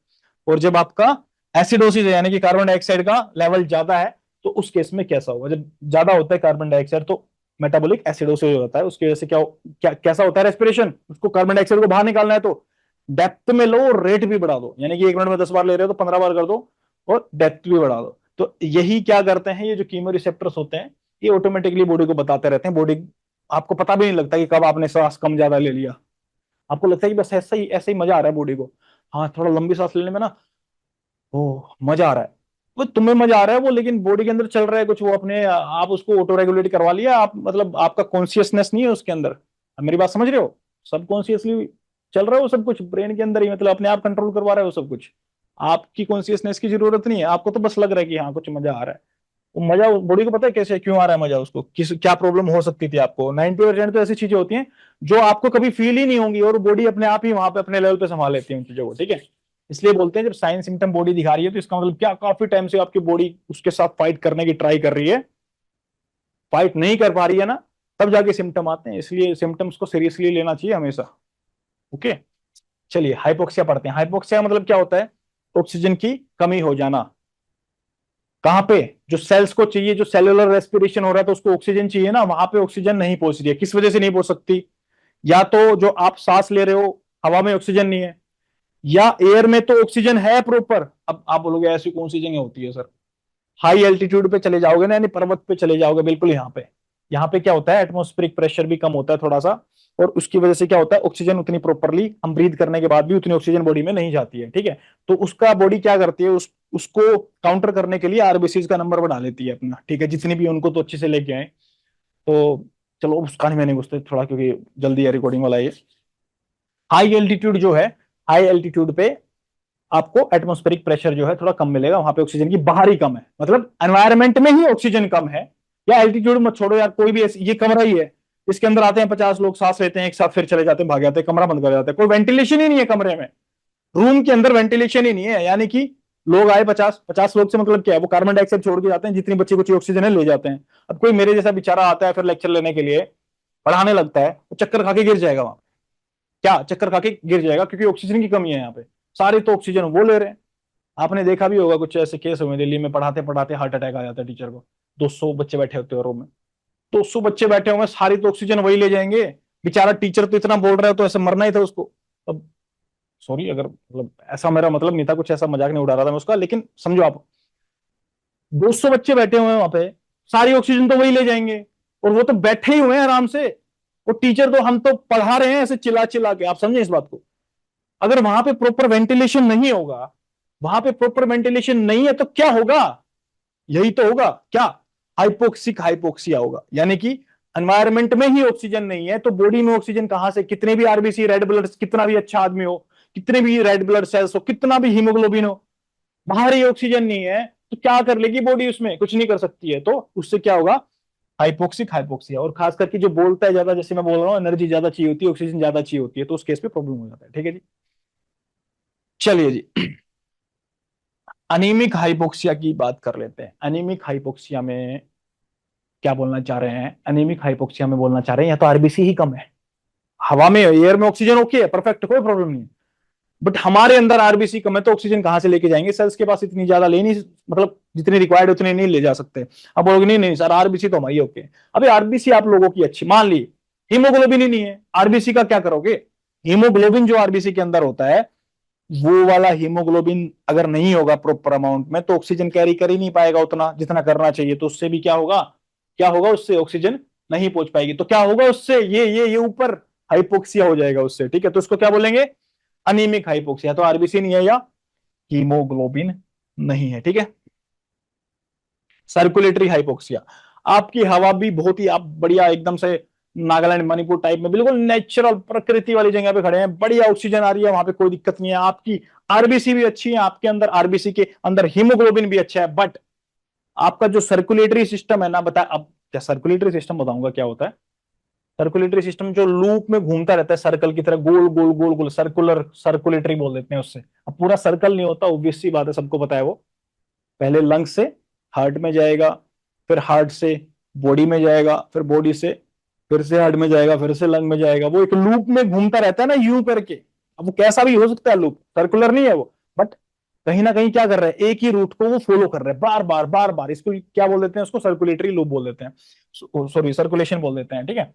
और जब आपका एसिडोसिस है यानी कि कार्बन डाइऑक्साइड का लेवल ज्यादा है, तो उस केस में कैसा होगा? जब ज्यादा होता है कार्बन डाइऑक्साइड तो मेटाबॉलिक एसिडोसिस होता है, उसकी वजह से क्या कैसा होता है रेस्पिरेशन? उसको कार्बन डाइऑक्साइड को बाहर निकालना है तो डेप्थ में लो और रेट भी बढ़ा दो। यानी कि 1 मिनट में 10 बार ले रहे हो तो 15 बार कर दो, और डेप्थ भी बढ़ा दो। तो यही क्या करते हैं, ये जो कीमो रिसेप्टर्स होते हैं ये ऑटोमेटिकली बॉडी को बताते रहते हैं। बॉडी, आपको पता भी नहीं लगता कि कब आपने सांस कम ज्यादा ले लिया। आपको लगता है कि बस ऐसा ही मजा आ रहा है बॉडी को। हाँ, थोड़ा लंबी सांस लेने में ना, ओ मजा आ रहा है। वो तुम्हें मजा आ रहा है वो, लेकिन बॉडी के अंदर चल रहा है कुछ, वो अपने आप उसको ऑटो रेगुलेट करवा लिया आप, मतलब आपका कॉन्शियसनेस नहीं है उसके अंदर। अब मेरी बात समझ रहे हो? सब कॉन्शियसली चल रहा है वो सब कुछ ब्रेन के अंदर ही, मतलब अपने आप कंट्रोल करवा रहा है वो सब कुछ। आपकी कॉन्शियसनेस की जरूरत नहीं है, आपको तो बस लग रहा है कि हाँ कुछ मजा आ रहा है। तो मजा बॉडी को पता है कैसे क्यों आ रहा है मजा, उसको किस क्या प्रॉब्लम हो सकती थी आपको। 90% तो ऐसी चीजें होती हैं जो आपको कभी फील ही नहीं होंगी और बॉडी अपने आप ही वहां पे अपने लेवल पे संभाल लेती है उन चीजों को, ठीक है। इसलिए बोलते हैं जब साइन सिम्टम बॉडी दिखा रही है तो इसका मतलब क्या, काफी टाइम से आपकी बॉडी उसके साथ फाइट करने की ट्राई कर रही है, फाइट नहीं कर पा रही है ना, तब जाके सिम्टम आते हैं। इसलिए सिम्टम्स को सीरियसली लेना चाहिए हमेशा। ओके, चलिए हाइपोक्सिया पढ़ते हैं। हाइपोक्सिया मतलब क्या होता है? ऑक्सीजन की कमी हो जाना। कहां पे? जो सेल्स को चाहिए, जो सेलुलर रेस्पिरेशन हो रहा है तो उसको ऑक्सीजन चाहिए ना, वहां पे ऑक्सीजन नहीं पहुंच रही है। किस वजह से नहीं पहुंच सकती? या तो जो आप सांस ले रहे हो हवा में ऑक्सीजन नहीं है, या एयर में तो ऑक्सीजन है प्रॉपर। अब आप बोलोगे ऐसी कौन सी जगह होती है सर? हाई एल्टीट्यूड पे चले जाओगे ना, यानी पर्वत पे चले जाओगे, बिल्कुल यहाँ पे क्या होता है, एटमॉस्फेरिक प्रेशर भी कम होता है थोड़ा सा, और उसकी वजह से क्या होता है, ऑक्सीजन उतनी प्रॉपरली हम ब्रीथ करने के बाद भी उतनी ऑक्सीजन बॉडी में नहीं जाती है, ठीक है। तो उसका बॉडी क्या करती है, उसको काउंटर करने के लिए आरबीसीज का नंबर बढ़ा लेती है अपना, ठीक है, जितनी भी उनको तो अच्छे से लेके आए। तो चलो उस कहानी में नहीं घुसते थोड़ा, क्योंकि जल्दी है रिकॉर्डिंग वाला ये। हाई एल्टीट्यूड जो है, हाई एल्टीट्यूड पे आपको एटमॉस्फेरिक प्रेशर जो है थोड़ा कम मिलेगा, वहां पे ऑक्सीजन की बाहरी कम है, मतलब एनवायरमेंट में ही ऑक्सीजन कम है। या एल्टीट्यूड मत छोड़ो यार, कोई भी ये कमरा ही है, इसके अंदर आते हैं 50 लोग, सांस लेते हैं एक साथ, फिर चले जाते हैं, भाग जाते हैं, कमरा बंद कर जाते हैं, कोई वेंटिलेशन ही नहीं है कमरे में, रूम के अंदर वेंटिलेशन ही नहीं है, यानी कि लोग आए 50 लोग से मतलब क्या है, वो कार्बन डाइऑक्साइड छोड़ के जाते हैं, जितनी बच्चे कुछ ऑक्सीजन है ले जाते हैं। अब कोई मेरे जैसा बेचारा आता है फिर लेक्चर लेने के लिए, पढ़ाने लगता है, वो चक्कर खा के गिर जाएगा वहां। क्या चक्कर खा के गिर जाएगा? क्योंकि ऑक्सीजन की कमी है यहाँ पे, सारे तो ऑक्सीजन वो ले रहे हैं। आपने देखा भी होगा कुछ ऐसे केस हुए दिल्ली में, पढ़ाते पढ़ाते हार्ट अटैक आ जाता है टीचर को, 200 बच्चे बैठे होते हैं रूम में, 200 बच्चे बैठे हुए, सारी तो ऑक्सीजन वही ले जाएंगे, बेचारा टीचर तो इतना बोल रहा है तो ऐसे मरना ही था उसको। अब सॉरी, अगर मतलब ऐसा मेरा मतलब नहीं था, कुछ ऐसा मजाक नहीं उड़ा रहा था मैं उसका, लेकिन समझो आप, 200 बच्चे बैठे हुए हैं वहां पे, सारी ऑक्सीजन तो वही ले जाएंगे, और वो तो बैठे ही हुए हैं आराम से, वो टीचर तो, हम तो पढ़ा रहे हैं ऐसे चिल्ला चिल्ला के, आप समझे इस बात को। अगर वहां पे प्रॉपर वेंटिलेशन नहीं होगा, वहां पे प्रॉपर वेंटिलेशन नहीं है तो क्या होगा? यही तो होगा क्या? हाइपोक्सिक हाइपोक्सिया होगा, यानी कि एनवायरमेंट में ही ऑक्सीजन नहीं है तो बॉडी में ऑक्सीजन कहां से, कितने भी आरबीसी रेड ब्लड, कितना भी अच्छा आदमी हो, कितने भी रेड ब्लड सेल्स हो, कितना भी हीमोग्लोबिन हो, बाहर ही ऑक्सीजन नहीं है तो क्या कर लेगी बॉडी? उसमें कुछ नहीं कर सकती है, तो उससे क्या होगा, हाइपोक्सिक हाइपोक्सिया। और खास करके जो बोलता है ज्यादा, जैसे मैं बोल रहा हूँ, एनर्जी ज्यादा चाहिए होती है, ऑक्सीजन ज्यादा चाहिए होती है, तो उस केस पे प्रॉब्लम हो जाता है, ठीक है जी। चलिए जी, अनीमिक हाइपोक्सिया की बात कर लेते हैं। अनीमिक हाइपोक्सिया में क्या बोलना चाह रहे हैं? अनीमिक हाइपोक्सिया में बोलना चाह रहे हैं या तो आरबीसी ही कम है, हवा में एयर में ऑक्सीजन ओके है, परफेक्ट, कोई प्रॉब्लम नहीं है, बट हमारे अंदर आरबीसी कम है तो ऑक्सीजन कहां से लेके जाएंगे? सेल्स के पास इतनी ज्यादा ले नहीं, मतलब जितनी रिक्वायर्ड उतनी नहीं ले जा सकते। अब बोलोगे नहीं नहीं सर आरबीसी तो हमारी ओके। अभी आरबीसी आप लोगों की अच्छी मान ली, हीमोग्लोबिन ही नहीं है, आरबीसी का क्या करोगे? हीमोग्लोबिन जो आरबीसी के अंदर होता है, वो वाला हीमोग्लोबिन अगर नहीं होगा प्रॉपर अमाउंट में तो ऑक्सीजन कैरी कर ही नहीं पाएगा उतना जितना करना चाहिए, तो उससे भी क्या होगा, क्या होगा, उससे ऑक्सीजन नहीं पहुंच पाएगी, तो क्या होगा उससे, ये ऊपर हाइपोक्सिया हो जाएगा उससे, ठीक है। तो इसको क्या बोलेंगे? Anaemic hypoxia. तो आरबीसी नहीं है या हीमोग्लोबिन नहीं है, ठीक है। सर्कुलेटरी हाइपोक्सिया, आपकी हवा भी बहुत ही, आप बढ़िया एकदम से नागालैंड मणिपुर टाइप में बिल्कुल नेचुरल प्रकृति वाली जगह पे खड़े हैं, बढ़िया ऑक्सीजन आ रही है, वहां पे कोई दिक्कत नहीं है, आपकी आरबीसी भी अच्छी है, आपके अंदर आरबीसी के अंदर हीमोग्लोबिन भी अच्छा है, बट आपका जो सर्कुलेटरी सिस्टम है ना, बता अब क्या सर्कुलेटरी सिस्टम बताऊंगा क्या होता है। सर्कुलेटरी सिस्टम जो लूप में घूमता रहता है सर्कल की तरह, गोल गोल गोल गोल, सर्कुलर सर्कुलेटरी बोल देते हैं उससे। अब पूरा सर्कल नहीं होता, ऑब्वियस सी बात है, सबको पता है वो, पहले लंग्स से हार्ट में जाएगा, फिर हार्ट से बॉडी में जाएगा, फिर बॉडी से फिर से हार्ट में जाएगा, फिर से लंग में जाएगा, वो एक लूप में घूमता रहता है ना यूं करके। अब वो कैसा भी हो सकता है लूप, सर्कुलर नहीं है वो, बट कहीं ना कहीं क्या कर रहा है, एक ही रूट को वो फॉलो कर रहा है बार बार बार बार, इसको क्या बोल देते हैं, उसको सर्कुलेटरी लूप बोल देते हैं, सॉरी सर्कुलेशन बोल देते हैं, ठीक है।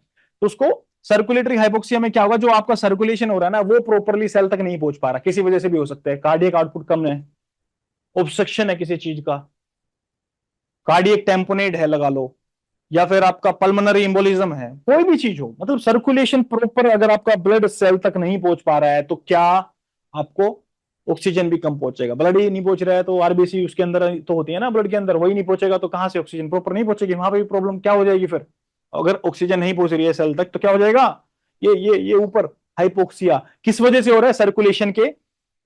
तो उसको सर्कुलेटरी हाइपोक्सिया में क्या होगा, जो आपका सर्कुलेशन हो रहा है ना वो प्रॉपरली सेल तक नहीं पहुंच पा रहा, किसी वजह से भी हो सकता है, कार्डियक आउटपुट कम है, ऑब्स्ट्रक्शन है किसी चीज का, कार्डियक टेम्पोनेट है लगा लो, या फिर आपका पल्मोनरी एम्बोलिज्म है, कोई भी चीज हो, मतलब सर्कुलेशन प्रॉपर अगर आपका ब्लड सेल तक नहीं पहुंच पा रहा है तो क्या आपको ऑक्सीजन भी कम पहुंचेगा। ब्लड ही नहीं पहुंच रहा है तो आरबीसी उसके अंदर तो होती है ना, ब्लड के अंदर वही नहीं पहुंचेगा तो कहां से ऑक्सीजन प्रॉपर नहीं पहुंचेगी, वहां पे भी प्रॉब्लम क्या हो जाएगी फिर। अगर ऑक्सीजन नहीं पहुंच रही है सेल तक तो क्या हो जाएगा, ये ऊपर हाइपोक्सिया किस वजह से हो रहा है, सर्कुलेशन के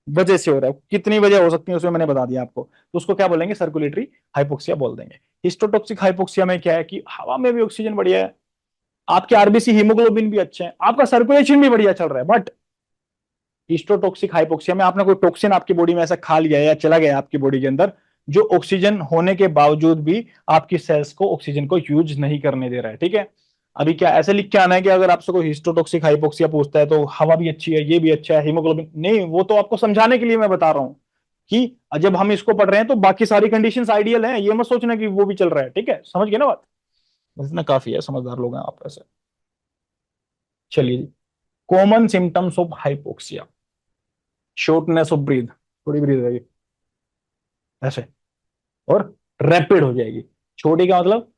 वजह से हो रहा है। कितनी वजह हो सकती है उसमें मैंने बता दिया आपको, तो उसको क्या बोलेंगे, सर्कुलेटरी हाइपोक्सिया बोल देंगे। हिस्टोटॉक्सिक हाइपोक्सिया में क्या है कि हवा में भी ऑक्सीजन बढ़िया है, आपके आरबीसी हीमोग्लोबिन भी अच्छे हैं, आपका सर्कुलेशन भी बढ़िया चल रहा है, बट हिस्टोटॉक्सिक हाइपोक्सिया में आपने कोई टॉक्सिन आपकी बॉडी में ऐसा खा लिया या चला गया आपकी बॉडी के अंदर, जो ऑक्सीजन होने के बावजूद भी आपकी सेल्स को ऑक्सीजन को यूज नहीं करने दे रहा है। ठीक है, अभी क्या ऐसे लिख के आना है कि अगर आपसे कोई हिस्टोटॉक्सिक हाइपोक्सिया पूछता है तो हवा भी अच्छी है, ये भी अच्छा है, हीमोग्लोबिन नहीं, वो तो आपको समझाने के लिए मैं बता रहा हूं कि जब हम इसको पढ़ रहे हैं तो बाकी सारी कंडीशंस आइडियल हैं, ये मत सोचना कि वो भी चल रहा है। ठीक है, समझ गए ना बात? इतना काफी है, समझदार लोग हैं आप ऐसे। चलिए जी, common symptoms of hypoxia, shortness of breath, थोड़ी ब्रीथ रहेगी ऐसे, और रैपिड हो जाएगी। छोटी का मतलब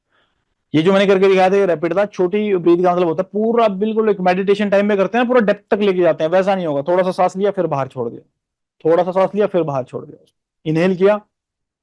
ये जो मैंने करके दिखाया था ये रैपिड था, छोटी ब्रीथ का मतलब होता है पूरा बिल्कुल एक मेडिटेशन टाइम में करते हैं पूरा डेप्थ तक लेके जाते हैं, वैसा नहीं होगा, थोड़ा सा सांस लिया फिर बाहर छोड़ दिया, थोड़ा सा सांस लिया फिर बाहर छोड़ दिया, इनहेल किया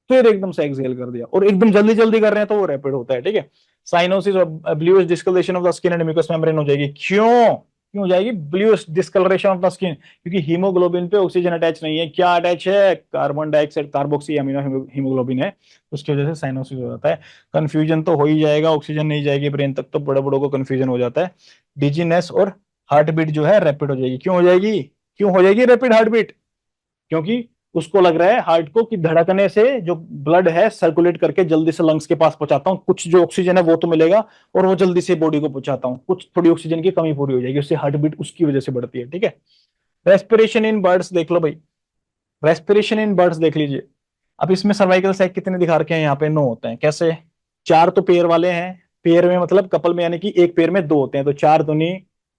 फिर एकदम से एक्सहेल कर दिया, और एकदम जल्दी जल्दी कर रहे हैं तो वो रैपिड होता है। ठीक है, साइनोसिस और bluish discolouration of the skin and mucous membrane हो जाएगी। क्यों क्यों हो जाएगी bluish discolouration of the skin? क्योंकि हीमोग्लोबिन पे ऑक्सीजन अटैच नहीं है, क्या अटैच है? Carbon dioxide, carboxy amino haemoglobin है, उसकी वजह से साइनोसिस हो जाता है। कंफ्यूजन तो हो ही जाएगा, ऑक्सीजन नहीं जाएगी ब्रेन तक तो बड़े बड़ों को कंफ्यूजन हो जाता है। डिजीनेस और हार्ट बीट जो है रैपिड हो जाएगी। क्यों हो जाएगी? क्यों हो जाएगी रैपिड हार्ट बीट? क्योंकि उसको लग रहा है हार्ट को कि धड़कने से जो ब्लड है सर्कुलेट करके जल्दी से लंग्स के पास पहुंचाता हूं, कुछ जो ऑक्सीजन है वो तो मिलेगा और वो जल्दी से बॉडी को पहुंचाता हूं, कुछ थोड़ी ऑक्सीजन की कमी पूरी हो जाएगी, उससे हार्ट बीट उसकी वजह से बढ़ती है। ठीक है, रेस्पिरेशन इन बर्ड्स देख लो भाई, रेस्पिरेशन इन बर्ड्स देख लीजिए। अब इसमें सर्वाइकल सैक कितने दिखा रखे हैं? यहाँ पे 9 होते हैं। कैसे? 4 तो पेयर वाले हैं, पेयर में मतलब कपल में, यानी कि एक पेयर में 2 होते हैं, तो 4 दूनी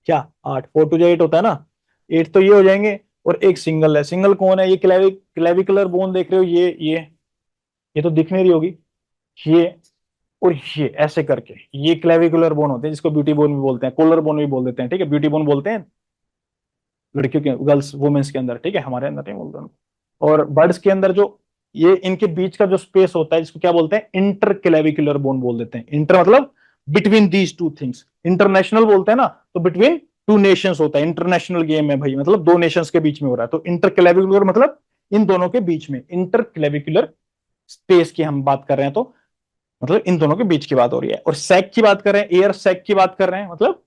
क्या 8, 4 टू 8 होता है ना, 8 तो ये हो जाएंगे। और एक सिंगल है, सिंगल कौन है? ये क्लेविकुलर बोन देख रहे हो, ये तो दिख नहीं रही होगी, ये और ये ऐसे करके ये क्लेविकुलर बोन होते हैं, जिसको ब्यूटी बोन भी बोलते हैं, कोलर बोन भी बोल देते हैं। ठीक है, ब्यूटी बोन बोलते हैं लड़कियों के, गर्ल्स वुमेन्स के अंदर। ठीक है, हमारे अंदर नहीं बोलते उनको। और बर्ड्स के अंदर जो ये इनके बीच का जो स्पेस होता है जिसको क्या बोलते हैं? इंटर क्लेविकुलर बोन बोल देते हैं। इंटर मतलब between these two things, international बोलते हैं ना, तो बिटवीन टू नेशंस होता है, इंटरनेशनल गेम है भाई, मतलब 2 नेशंस के बीच में हो रहा है, तो इंटर क्लेविकुलर मतलब इन दोनों के बीच में, इंटर क्लेविकुलर स्पेस की हम बात कर रहे हैं तो मतलब इन दोनों के बीच की बात हो रही है। और सैक की बात कर रहे हैं, एयर सैक की बात कर रहे हैं, मतलब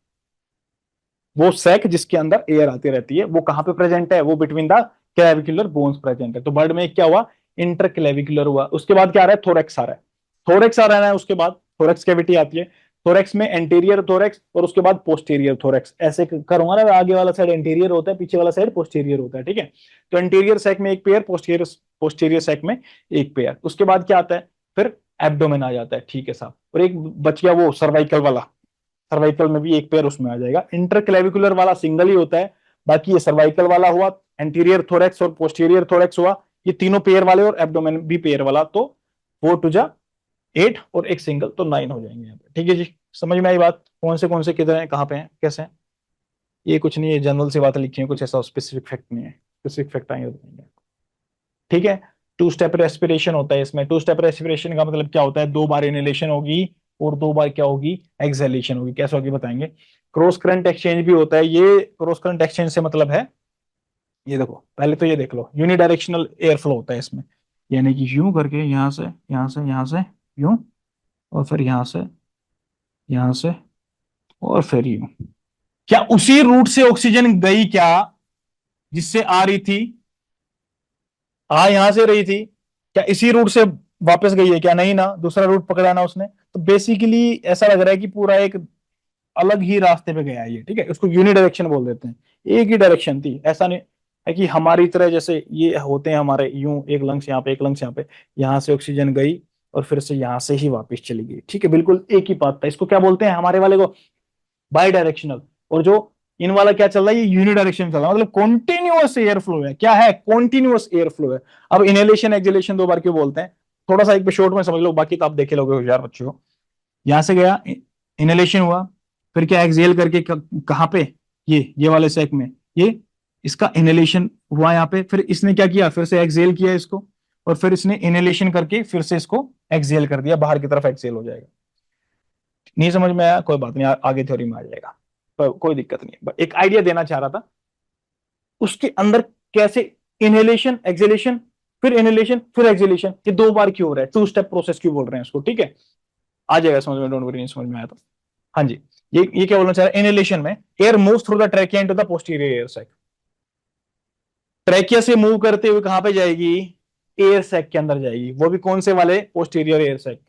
वो सैक जिसके अंदर एयर आती रहती है, वो कहां पे प्रेजेंट है? वो between the clavicular bones present है। तो बर्ड में क्या हुआ? इंटर क्लेविकुलर हुआ। उसके बाद क्या आ रहा है? थोरेक्स आ रहा है, थोरेक्स आ रहा है, उसके बाद थोरेक्स कैविटी आती है, थोरेक्स में एंटीरियर थोरेक्स और उसके बाद पोस्टीरियर थोरेक्स। ऐसे करूंगा ना, आगे वाला साइड एंटीरियर होता है, पीछे वाला साइड पोस्टीरियर होता है। ठीक है, तो एंटीरियर सैक में एक पेयर, पोस्टीरियर पोस्टीरियर सैक में एक पेयर। उसके बाद क्या आता है? फिर एब्डोमेन आ जाता है। ठीक है साहब, और एक बच गया वो सर्वाइकल वाला, सर्वाइकल में भी एक पेयर उसमें आ जाएगा। इंटरक्लेविकुलर वाला सिंगल ही होता है, बाकी ये सर्वाइकल वाला हुआ, एंटीरियर थोरेक्स और पोस्टीरियर थोरेक्स हुआ, ये तीनों पेयर वाले, और एब्डोमेन भी पेयर वाला, तो 4 टू जा 8 और एक सिंगल, तो 9 हो जाएंगे यहाँ पे। ठीक है जी, समझ में आई बात? कौन से किधर है, कहाँ पे हैं, कैसे हैं? ये कुछ नहीं है, जनरल सी बातें लिखी है, कुछ ऐसा स्पेसिफिक फैक्ट नहीं है, स्पेसिफिक फैक्ट आएंगे बताएंगे। ठीक है, 2 स्टेप रेस्पिरेशन होता है इसमें। 2 स्टेप रेस्पिरेशन का मतलब क्या होता है? 2 बार इनहेलेशन होगी और 2 बार क्या होगी? एक्सहेलेशन होगी। कैसे होगी बताएंगे। क्रॉस करंट एक्सचेंज भी होता है। ये क्रॉस करंट एक्सचेंज से मतलब है, ये देखो पहले तो ये देख लो, यूनिडायरेक्शनल एयर फ्लो होता है इसमें, यानी कि यूं करके यहां से यहां से यहां से यूं, और फिर यहां से और फिर यूं। क्या उसी रूट से ऑक्सीजन गई क्या जिससे आ रही थी? आ यहां से रही थी, क्या इसी रूट से वापस गई है क्या? नहीं ना, दूसरा रूट पकड़ा ना उसने, तो बेसिकली ऐसा लग रहा है कि पूरा एक अलग ही रास्ते पे गया है ये। ठीक है, उसको यूनिडायरेक्शन बोल देते हैं, एक ही डायरेक्शन थी। ऐसा नहीं है कि हमारी तरह जैसे ये होते हैं हमारे, यूं एक लंग्स यहाँ पे एक लंग्स यहाँ पे, यहाँ से ऑक्सीजन गई और फिर से यहाँ से ही वापस चली गई। ठीक है, बिल्कुल एक ही पाथ था। इसको क्या बोलते हैं हमारे वाले को? By directional. और जो इन वाला क्या चल रहा है? ये यूनिडायरेक्शन चल रहा है, मतलब कॉन्टिन्यूअस एयर फ्लो है। क्या है? कॉन्टिन्यूअस एयर फ्लो है। अब इनहेलेशन एक्सहेलेशन 2 बार क्यों बोलते हैं? थोड़ा सा एक पे शॉर्ट में समझ लो, बाकी तो आप देखे लोगे होशियार बच्चों को। यहां से गया, इनहेलेशन हुआ, फिर क्या एक्सहेल करके कहां पे? ये वाले सेक में, ये इसका इनहेलेशन हुआ यहाँ पे, फिर इसने क्या किया? फिर से एक्सहेल किया इसको, और फिर इसने इनहेलेशन करके फिर से इसको एक्सहेल कर दिया, बाहर की तरफ एक्सहेल हो जाएगा। नहीं समझ में आया? कोई बात नहीं, आगे थ्योरी में आ जाएगा, पर कोई दिक्कत नहीं है, एक आइडिया देना चाह रहा था उसके अंदर कैसे इनहेलेशन एक्सहेलेशन फिर इनहेलेशन, फिर एक्सहेलेशन, ये 2 बार क्यों हो रहा है? 2 स्टेप प्रोसेस क्यों बोल रहे हैं इसको? ठीक है, आ जाएगा समझ में, डोंट वरी, समझ में आया तो। हाँ जी, ये क्या बोलना चाह रहा है? इनहेलेशन में air moves through the trachea into the posterior air sac. Trachea से मूव करते हुए कहां पे जाएगी? एयर सैक के अंदर जाएगी, वो भी कौन से वाले? Posterior air sac.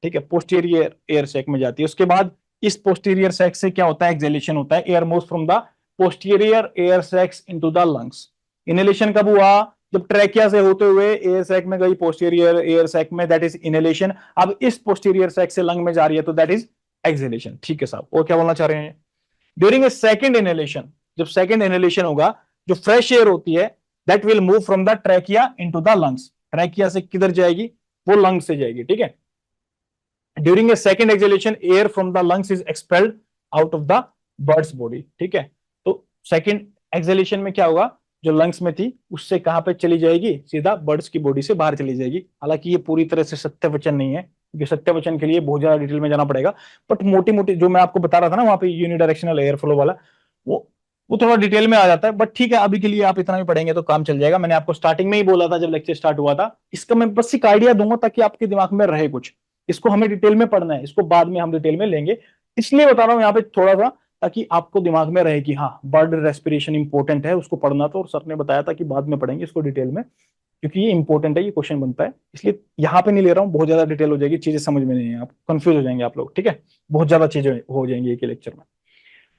ठीक है, पोस्टीरियर एयर सैक में जाती है। उसके बाद इस पोस्टीरियर सैक से क्या होता है? एक्सहेलेशन होता है। Air moves from the posterior air sacs into the lungs. Inhalation कब हुआ? जब ट्रैकिया से होते हुए एयर सैक में गई, पोस्टीरियर एयर सैक में, दैट इज इनहेलेशन। अब इस पोस्टीरियर सैक से लंग में जा रही है तो दैट इज एक्सहेलेशन। ठीक है साहब, और क्या बोलना चाह रहे हैं? ड्यूरिंग ए सेकेंड इनहेलेशन, जब सेकेंड इनहेलेशन होगा, जो फ्रेश एयर होती है that will move from the trachea into the lungs. Trachea से किधर जाएगी? वो लंग्स से जाएगी। ठीक है, during a second exhalation air from the lungs is expelled out of the birds body. ठीक है, तो सेकेंड एक्सहेलेशन में क्या होगा? जो लंग्स में थी उससे कहां पे चली जाएगी? सीधा बर्ड्स की बॉडी से बाहर चली जाएगी। हालांकि ये पूरी तरह से सत्य वचन नहीं है, क्योंकि सत्य वचन के लिए बहुत ज्यादा डिटेल में जाना पड़ेगा। बट मोटी मोटी जो मैं आपको बता रहा था ना वहां पे यूनिडायरेक्शनल एयर फ्लो वाला, वो वो थोड़ा डिटेल में आ जाता है। बट ठीक है, अभी के लिए आप इतना भी पढ़ेंगे तो काम चल जाएगा। मैंने आपको स्टार्टिंग में ही बोला था जब लेक्चर स्टार्ट हुआ था, इसका मैं बस एक आइडिया दूंगा ताकि आपके दिमाग में रहे कुछ। इसको हमें डिटेल में पढ़ना है, इसको बाद में हम डिटेल में लेंगे, इसलिए बता रहा हूँ यहाँ पे थोड़ा सा, ताकि आपको दिमाग में रहे कि हाँ बर्ड रेस्पिरेशन इंपॉर्टेंट है, उसको पढ़ना। तो और सर ने बताया था कि बाद में पढ़ेंगे इसको डिटेल में, क्योंकि ये इंपॉर्टेंट है, ये क्वेश्चन बनता है। इसलिए यहाँ पे नहीं ले रहा हूँ, बहुत ज्यादा डिटेल हो जाएगी, चीजें समझ में नहीं है, आप कंफ्यूज हो जाएंगे आप लोग। ठीक है, बहुत ज्यादा चीजें हो जाएंगी एक लेक्चर में,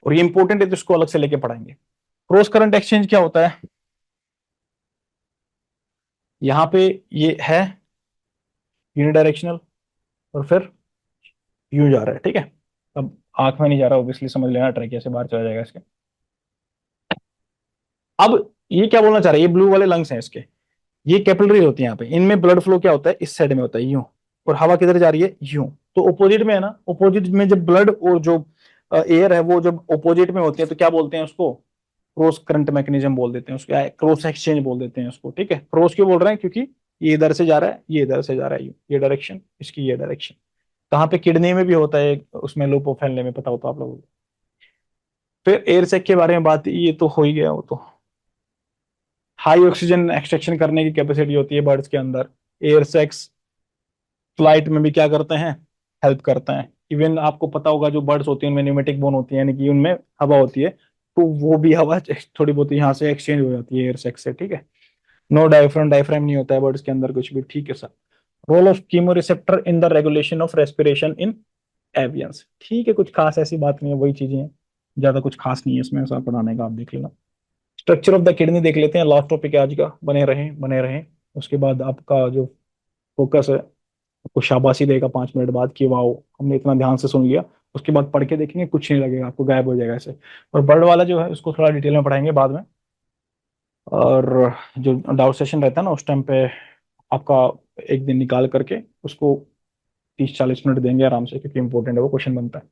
और ये इंपॉर्टेंट है तो इसको अलग से लेके पढ़ाएंगे। क्रॉस करंट एक्सचेंज क्या होता है? यहाँ पे ये है यूनिडायरेक्शनल, और फिर यूं जा रहा है। ठीक है, अब आंख में नहीं जा रहा, ऑब्वियसली समझ लेना, ट्रैकिया से बाहर चला जाएगा इसके। अब ये क्या बोलना चाह रहा है? ये ब्लू वाले लंग्स हैं इसके, ये कैपिलरी होती है यहाँ पे, इनमें ब्लड फ्लो क्या होता है? इस साइड में होता है यूं, और हवा किधर जा रही है? यूं। तो ओपोजिट में है ना, ओपोजिट में जब ब्लड और जो एयर है वो जब ओपोजिट में होती है तो क्या बोलते हैं उसको? क्रॉस करंट मैकेनिज्म बोल देते हैं उसको, क्रॉस एक्सचेंज बोल देते हैं उसको। ठीक है, क्रॉस क्यों बोल रहे हैं? क्योंकि ये इधर से जा रहा है, ये इधर से जा रहा है, ये डायरेक्शन, इसकी ये डायरेक्शन। कहाँ पे? किडनी में भी होता है, उसमें लूप फैलने में, पता होता आप लोगों को। फिर एयर सैक के बारे में बात, ये तो हो ही गया। वो तो हाई ऑक्सीजन एक्सट्रैक्शन करने की कैपेसिटी होती है बर्ड्स के अंदर। एयर सैक्स फ्लाइट में भी क्या करते हैं? हेल्प करते हैं। इवन आपको पता होगा जो बर्ड्स होती हैं उनमें न्यूमेटिक बोन होती है, यानी कि उनमें हवा होती है, तो वो भी हवा थोड़ी बहुत यहाँ से एक्सचेंज हो जाती है एयर सैक्स से। ठीक है, नो डायफ्राम, डायफ्राम नहीं होता है बर्ड्स के अंदर कुछ भी। ठीक है sir. Role of chemoreceptor in the regulation of respiration in avians. ठीक है, कुछ खास ऐसी बात नहीं है, वही चीजें हैं, ज्यादा कुछ खास नहीं है इसमें ऐसा पढ़ाने का, आप देख लेना। स्ट्रक्चर ऑफ द किडनी देख लेते हैं, लास्ट टॉपिक है आज का, बने रहें बने रहें। उसके बाद आपका जो फोकस है, आपको शाबाशी देगा 5 मिनट बाद कि वाओ हमने इतना ध्यान से सुन लिया। उसके बाद पढ़ के देखेंगे, कुछ नहीं लगेगा आपको, गायब हो जाएगा ऐसे। और बर्ड वाला जो है उसको थोड़ा डिटेल में पढ़ाएंगे बाद में। और जो डाउट सेशन रहता है ना उस टाइम पे आपका एक दिन निकाल करके उसको 30-40 मिनट देंगे आराम से, क्योंकि इंपॉर्टेंट है, वो क्वेश्चन बनता है।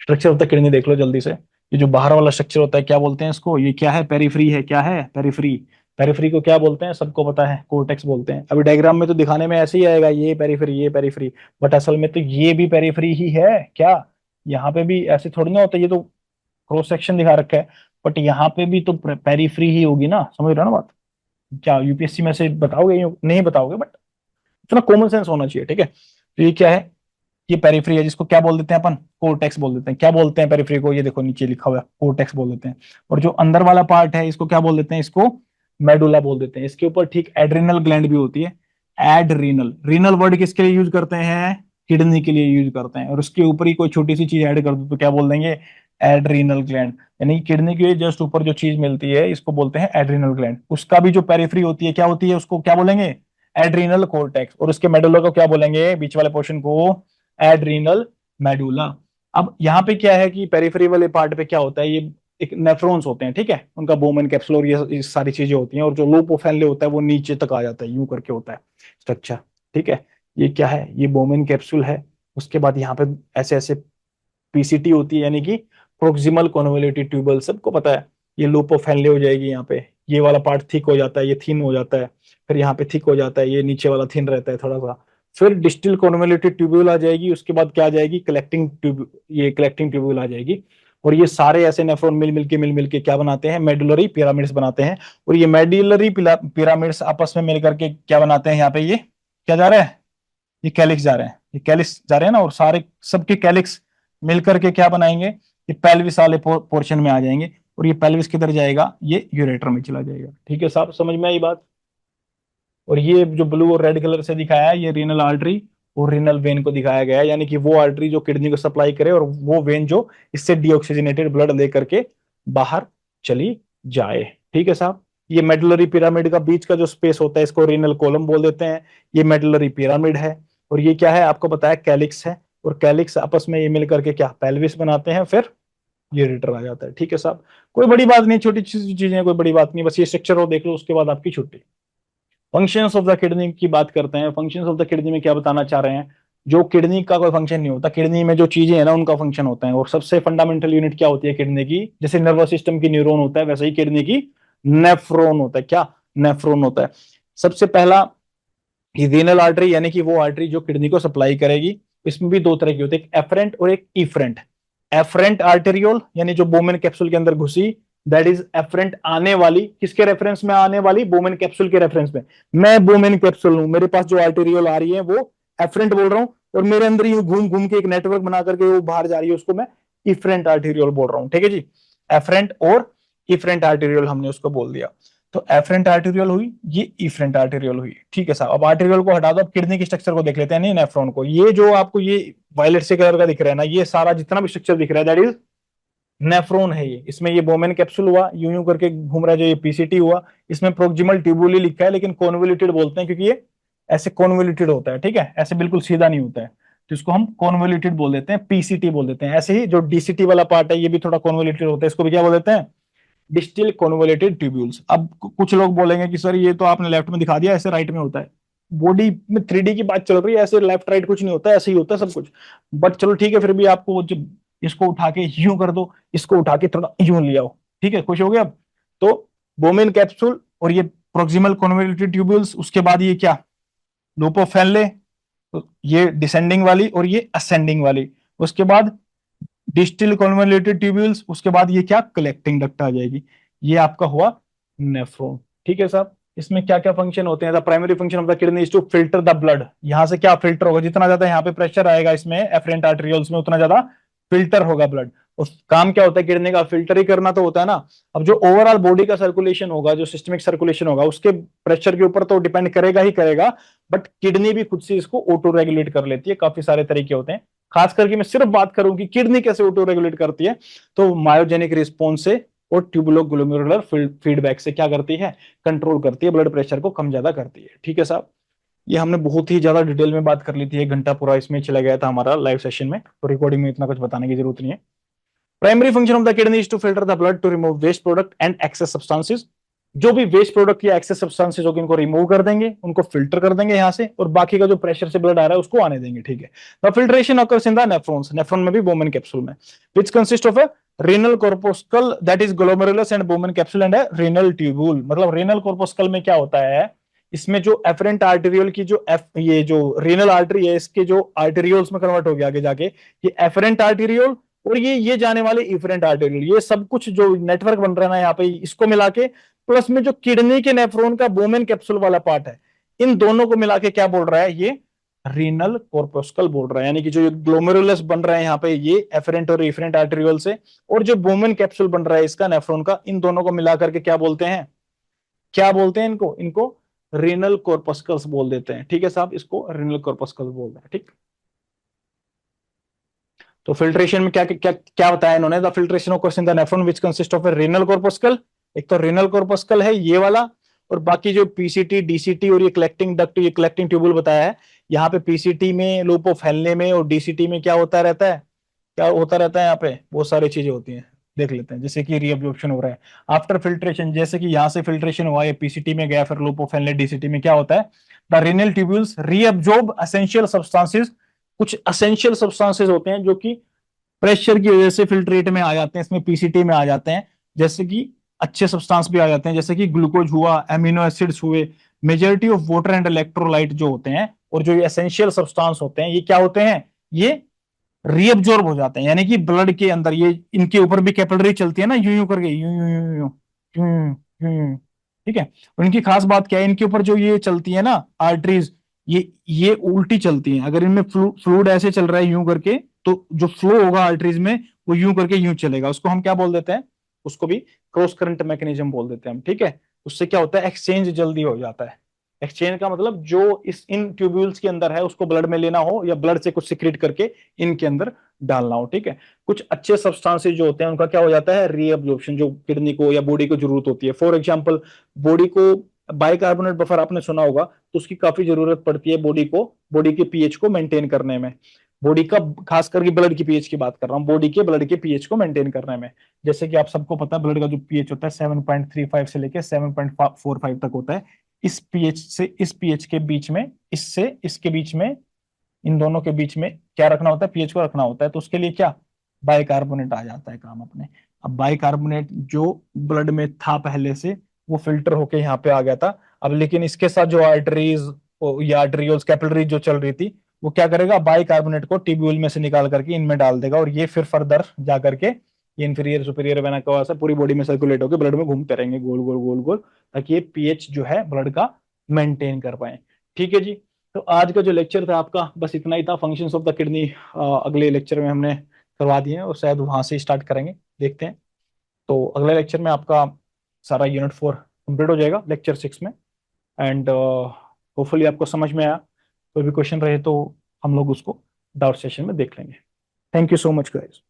स्ट्रक्चर ऑफ द किडनी देख लो जल्दी से। ये जो बाहर वाला स्ट्रक्चर होता है क्या बोलते हैं इसको? ये क्या है? पेरिफ्री है। क्या है? पेरिफ्री। पेरिफ्री को क्या बोलते हैं? सबको पता है, कोर्टेक्स बोलते हैं। अभी डायग्राम में तो दिखाने में ऐसे ही आएगा, ये पेरिफ्री ये पेरिफ्री, बट असल में तो ये भी पेरिफ्री ही है क्या? यहाँ पे भी ऐसे थोड़ी ना होता है, ये तो क्रॉस सेक्शन दिखा रखा है, बट यहाँ पे भी तो पेरिफ्री ही होगी ना, समझ रहे हो ना बात? क्या यूपीएससी में से बताओगे? नहीं बताओगे, बट इतना कॉमन सेंस होना चाहिए। ठीक है, तो ये क्या है? ये पेरिफ्री है, जिसको क्या बोल देते हैं अपन? कोर्टेक्स बोल देते हैं। क्या बोलते हैं पेरिफ्री को? ये देखो नीचे लिखा हुआ है, कोर्टेक्स बोल देते हैं। और जो अंदर वाला पार्ट है इसको क्या बोल देते हैं? इसको मेडुला बोल देते हैं। इसके ऊपर ठीक एड्रिनल ग्लैंड भी होती है। एड्रीनल, रीनल वर्ड किसके लिए यूज करते हैं? किडनी के लिए यूज करते हैं। और उसके ऊपर ही कोई छोटी सी चीज ऐड कर दो तो क्या बोल देंगे? Adrenal gland. यानी किडनी के जस्ट ऊपर जो चीज मिलती है इसको बोलते हैं एड्रिनल ग्लैंड। उसका भी जो पेरिफ्री होती है क्या होती है? उसको क्या बोलेंगे? Adrenal cortex. और उसके मेडुला को क्या बोलेंगे? बीच वाले पोर्शन को एड्रीनल मेडुला। अब यहाँ पे क्या है कि पेरिफेरी वाले पार्ट पे क्या होता है? ये एक नेफ्रॉन्स होते हैं, ठीक है, उनका बोमेन कैप्सूल और ये सारी चीजें होती हैं। और जो लोपोफेनले होता है वो नीचे तक आ जाता है, यूं करके होता है स्ट्रक्चर। ठीक है, ये क्या है? ये बोमेन कैप्सूल है। उसके बाद यहाँ पे ऐसे ऐसे पीसीटी होती है, यानी कि प्रोक्सिमल कॉन्वोल्यूटेड ट्यूबल, सबको पता है। ये लोपोफेनले हो जाएगी यहाँ पे, ये वाला पार्ट थिक हो जाता है, ये थिन हो जाता है, फिर यहाँ पे थिक हो जाता है, ये नीचे वाला थिन रहता है थोड़ा सा। फिर डिस्टल कॉन्वोल्यूटेड ट्यूब्यूल आ जाएगी। उसके बाद क्या आ जाएगी? कलेक्टिंग ट्यूब, ये कलेक्टिंग ट्यूब्यूल आ जाएगी। और ये सारे ऐसे नेफ्रॉन मिल मिल के क्या बनाते हैं, मेडुलरी पिरामिड्स बनाते हैं। और ये मेडुलरी पिरामिड्स आपस में मिलकर के क्या बनाते हैं, यहाँ पे ये क्या जा रहा है, ये कैलिक्स जा रहे हैं, ये कैलिक्स जा रहे हैं ना, और सारे सबके कैलिक्स मिलकर के क्या बनाएंगे, ये पेल्विस वाले पोर्शन में आ जाएंगे। और ये पेल्विस किधर जाएगा, ये यूरेटर में चला जाएगा। ठीक है साहब, समझ में आई बात। और ये जो ब्लू और रेड कलर से दिखाया है, ये रीनल आर्टरी और रीनल वेन को दिखाया गया है, यानी कि वो आर्टरी जो किडनी को सप्लाई करे और वो वेन जो इससे डीऑक्सीजनेटेड ब्लड लेकर के बाहर चली जाए। ठीक है साहब। ये मेडुलरी पिरामिड का बीच का जो स्पेस होता है, इसको रीनल कॉलम बोल देते हैं। ये मेडुलरी पिरामिड है। और ये क्या है, आपको बताया कैलिक्स है। और कैलिक्स आपस में ये मिल करके क्या पेल्विस बनाते हैं, फिर यूरेटर आ जाता है। ठीक है साहब, कोई बड़ी बात नहीं, छोटी चीजें, कोई बड़ी बात नहीं, बस ये स्ट्रक्चर हो देख लो, उसके बाद आपकी छुट्टी। फंक्शंस ऑफ द किडनी की बात करते हैं। फंक्शंस ऑफ द किडनी में क्या बताना चाह रहे हैं, जो किडनी का कोई फंक्शन नहीं होता, किडनी में जो चीजें है ना उनका फंक्शन होता है। और सबसे फंडामेंटल यूनिट क्या होती है किडनी की, जैसे नर्वस सिस्टम की न्यूरॉन होता है, वैसे ही किडनी की नेफ्रॉन होता है। क्या, नेफ्रॉन होता है। सबसे पहला ये रीनल आर्टरी, यानी कि वो आर्टरी जो किडनी को सप्लाई करेगी। इसमें भी दो तरह की होती है, एक एफरेंट और एक इफरेंट। एफरेंट आर्टेरियोल यानी जो बोमेन कैप्सूल के अंदर घुसी, दैट इज एफरेंट आने वाली, किसके रेफरेंस में आने वाली, बोमेन कैप्सूल के रेफरेंस में। मैं बोमेन कैप्सूल हूं, मेरे पास जो आर्टेरियोल आ रही है वो एफरेंट बोल रहा हूं, और मेरे अंदर ही घूम घूम के एक नेटवर्क बना करके वो बाहर जा रही है, उसको मैं इफरेंट आर्टेरियोल बोल रहा हूं। ठीक है जी, एफरेंट और इफरेंट आर्टेरियोल हमने उसको बोल दिया। तो एफरेंट आर्टेरियोल हुई, ये इफरेंट आर्टेरियोल हुई। ठीक है साहब, अब आर्टेरियोल को हटा दो, अब किडनी की स्ट्रक्चर को देख लेते हैं, नहीं नेफ्रॉन को। ये जो आपको ये वायलेट से कलर का दिख रहा है ना, ये सारा जितना भी स्ट्रक्चर दिख रहा है, दैट इज नेफ्रॉन है ये। इसमें ये बोमेन कैप्सूल हुआ, यूं यूं करके घूम रहा है, जो ये पीसीटी हुआ, इसमें प्रोक्सिमल ट्यूबुली लिखा है, लेकिन कॉन्वोल्यूटेड बोलते हैं, क्योंकि ये ऐसे कॉन्वोल्यूटेड होता है। ठीक है, ऐसे बिल्कुल सीधा नहीं होता है, तो इसको हम कॉन्वोल्यूटेड बोल देते हैं, पीसीटी बोल देते हैं। ऐसे ही जो डीसीटी वाला पार्ट है, ये भी थोड़ा कॉन्वोल्यूटेड होता है, इसको भी क्या बोल देते हैं, डिस्टिल कॉन्वोलेटेड ट्यूब्यूल्स। अब कुछ लोग बोलेंगे कि सर ये तो आपने लेफ्ट में दिखा दिया, ऐसे राइट में होता है। बॉडी में 3D की बात चल रही है, ऐसे लेफ्ट राइट कुछ नहीं होता है, ऐसे ही होता है सब कुछ। बट चलो ठीक है, फिर भी आपको जब इसको उठा के यूं कर दो, इसको उठा के थोड़ा यूं ले आओ, ठीक है, खुश हो गए अब। तो बोमेन कैप्सूल और ये प्रोक्सिमल कॉन्वोलेटेड ट्यूब्यूल्स, उसके बाद ये क्या, लूप ऑफ फैनले, तो ये डिसेंडिंग वाली और ये असेंडिंग वाली। उसके बाद डिस्टिल कॉन्वोल्यूटेड ट्यूब्यूल्स, उसके बाद ये क्या, कलेक्टिंग डक्ट आ जाएगी। ये आपका हुआ नेफ्रॉन। ठीक है साहब, इसमें क्या क्या फंक्शन होते हैं। The primary function of the kidney is to filter the blood. यहां से क्या फिल्टर होगा, जितना ज्यादा यहाँ पे प्रेशर आएगा इसमें एफरेंट आर्टेरियोल्स में, उतना ज्यादा फिल्टर होगा ब्लड। उस काम क्या होता है किडनी का, फिल्टर ही करना तो होता है ना। अब जो ओवरऑल बॉडी का सर्कुलेशन होगा, जो सिस्टमिक सर्कुलेशन होगा, उसके प्रेशर के ऊपर तो डिपेंड करेगा ही करेगा, बट किडनी भी खुद से इसको ऑटो रेगुलेट कर लेती है। काफी सारे तरीके होते हैं, खास करके मैं सिर्फ बात करूं कि किडनी कैसे ऑटो रेगुलेट करती है, तो मायोजेनिक रिस्पॉन्स से और ट्यूबुलो ग्लोमेरुलर फीडबैक से क्या करती है, कंट्रोल करती है, ब्लड प्रेशर को कम ज्यादा करती है। ठीक है साहब, ये हमने बहुत ही ज्यादा डिटेल में बात कर ली थी, 1 घंटा पूरा इसमें चला गया था हमारा लाइव सेशन में, तो रिकॉर्डिंग में इतना कुछ बताने की जरूरत नहीं है। Primary function of the kidney is to filter the blood to remove waste product and excess substances. जो भी वेस्ट प्रोडक्ट या एक्सेस सब्सटेंसेस होगी, इनको रिमूव कर देंगे, उनको फिल्टर कर देंगे यहाँ से, और बाकी का जो प्रेशर से ब्लड आ रहा है उसको आने देंगे। ठीक है, the filtration occurs in the nephrons, nephron में भी बोमेन कैप्सूल में, which consist of a renal corpuscle that is glomerulus and Bowman capsule and a renal tubule। मतलब renal corpuscle में क्या होता है, इसमें जो एफरेंट आर्टेरियोल की जो ये जो रेनल आर्टरी है, इसके जो आर्टेरियोल्स में कन्वर्ट हो गया आगे जाके, ये एफरेंट आर्टेरियोल और ये जाने वाले इफरेंट आर्टेरियोल, ये सब कुछ जो नेटवर्क बन रहा है ना यहाँ पे, इसको मिला के प्लस में जो किडनी के नेफ्रॉन का बोमेन कैप्सूल वाला पार्ट है, इन दोनों को मिला के क्या बोल रहा है, ये रीनल कॉर्पस्कल बोल रहा है। यानी कि जो ग्लोमेरुलस बन रहा है यहाँ पे, ये एफरेंट और इफरेंट आर्टेरियोल से, और जो बोमेन कैप्सूल बन रहा है इसका नेफ्रॉन का, इन दोनों को मिला करके क्या बोलते हैं, क्या बोलते हैं इनको, इनको रीनल कॉर्पस्कल्स बोल देते हैं। ठीक है साहब, इसको रीनल कॉर्पस्कल्स बोल रहे हैं। ठीक, तो फिल्ट्रेशन में क्या क्या क्या बताया इन्होंने, the filtration of the nephron which consist of A renal corpuscle. एक तो रीनल कॉर्पस्कल है ये वाला, और बाकी जो पीसीटी डीसीटी और ये कलेक्टिंग डक्ट, ये कलेक्टिंग ट्यूबुल बताया है। यहाँ पे पीसीटी में लूप ऑफ फैलने में और डीसीटी में क्या होता रहता है, क्या होता रहता है, यहाँ पे बहुत सारी चीजें होती हैं, देख लेते हैं। जैसे कि रीअब्जॉर्प्शन हो रहा है आफ्टर फिल्ट्रेशन, जैसे कि यहाँ से फिल्ट्रेशन हुआ, ये पीसीटी में गया, फिर लूप ऑफ फैलने डीसीटी में क्या होता है, the renal tubules reabsorb essential substances. कुछ एसेंशियल सब्सटेंसेस होते हैं जो कि प्रेशर की वजह से फिल्ट्रेट में आ जाते हैं, इसमें पीसीटी में आ जाते हैं। जैसे कि अच्छे सब्सटेंस भी आ जाते हैं, जैसे कि ग्लूकोज हुआ, एमिनो एसिड्स हुए, majority of water and electrolyte जो होते हैं, और जो ये एसेंशियल सब्सटेंस होते हैं, ये क्या होते हैं, ये रीअब्जॉर्ब हो जाते हैं, यानी कि ब्लड के अंदर ये इनके ऊपर भी कैपिलरी चलती है ना, यूं यूं करके, यूं यूं यूं यूं यूं यूं यूं यूं, ठीक है। और इनकी खास बात क्या है, इनके ऊपर जो ये चलती है ना आर्टरीज, ये उल्टी चलती हैं। अगर इनमें फ्लूइड ऐसे चल रहा है यूं करके, तो जो फ्लो होगा आर्टरीज में वो यूं करके यूं चलेगा, उसको हम क्या बोल देते हैं, उसको भी क्रॉस करंट मैकेनिज्म बोल देते हैं हम, ठीक है। उससे क्या होता है, एक्सचेंज जल्दी हो जाता है। एक्सचेंज का मतलब जो इस इन ट्यूब्यूल्स के अंदर है उसको ब्लड में लेना हो, या ब्लड से कुछ सिक्रेट करके इनके अंदर डालना हो, ठीक है। कुछ अच्छे सब्सटेंसेस जो होते हैं उनका क्या हो जाता है, रीअब्जॉर्प्शन, जो किडनी को या बॉडी को जरूरत होती है। फॉर एग्जांपल, बॉडी को बाइकार्बोनेट बफर आपने सुना होगा, तो उसकी काफी जरूरत पड़ती है बॉडी को, बॉडी के पीएच को मेंटेन करने में। बॉडी का, खास करके ब्लड की पीएच की बात कर रहा हूँ, बॉडी के ब्लड के पीएच को मेंटेन करने में। जैसे कि आप सबको पता है, ब्लड का जो पीएच होता है 7.35 से लेके 7.45 तक होता है। इस पीएच से इस पीएच के बीच में, इससे इसके बीच में, इन दोनों के बीच में क्या रखना होता है, पीएच को रखना होता है। तो उसके लिए क्या, बाइकार्बोनेट आ जाता है काम अपने। अब बाइकार्बोनेट जो ब्लड में था पहले से, वो फिल्टर होके यहाँ पे आ गया था। अब लेकिन इसके साथ जो आर्टरीज या आर्टरियोल्स कैपिलरीज जो चल रही थी, वो क्या करेगा, बाइकार्बोनेट को ट्यूब्यूल में से निकाल करके इनमें डाल देगा, और ये फिर फर्दर जा करके ये इंफीरियर सुपीरियर वेना कवा से पूरी बॉडी में सर्कुलेट होकर ब्लड में घूमते रहेंगे गोल गोल गोल गोल, ताकि ये पीएच जो है ब्लड का मेंटेन कर पाए। ठीक है जी। तो आज का जो लेक्चर था आपका बस इतना ही था, फंक्शंस ऑफ द किडनी। अगले लेक्चर में हमने करवा दिए हैं, और शायद वहां से स्टार्ट करेंगे, देखते हैं। तो अगले लेक्चर में आपका सारा यूनिट 4 कंप्लीट हो जाएगा लेक्चर 6 में। एंड होपफुली आपको समझ में आया। कोई भी क्वेश्चन रहे तो हम लोग उसको डाउट सेशन में देख लेंगे। Thank you so much guys.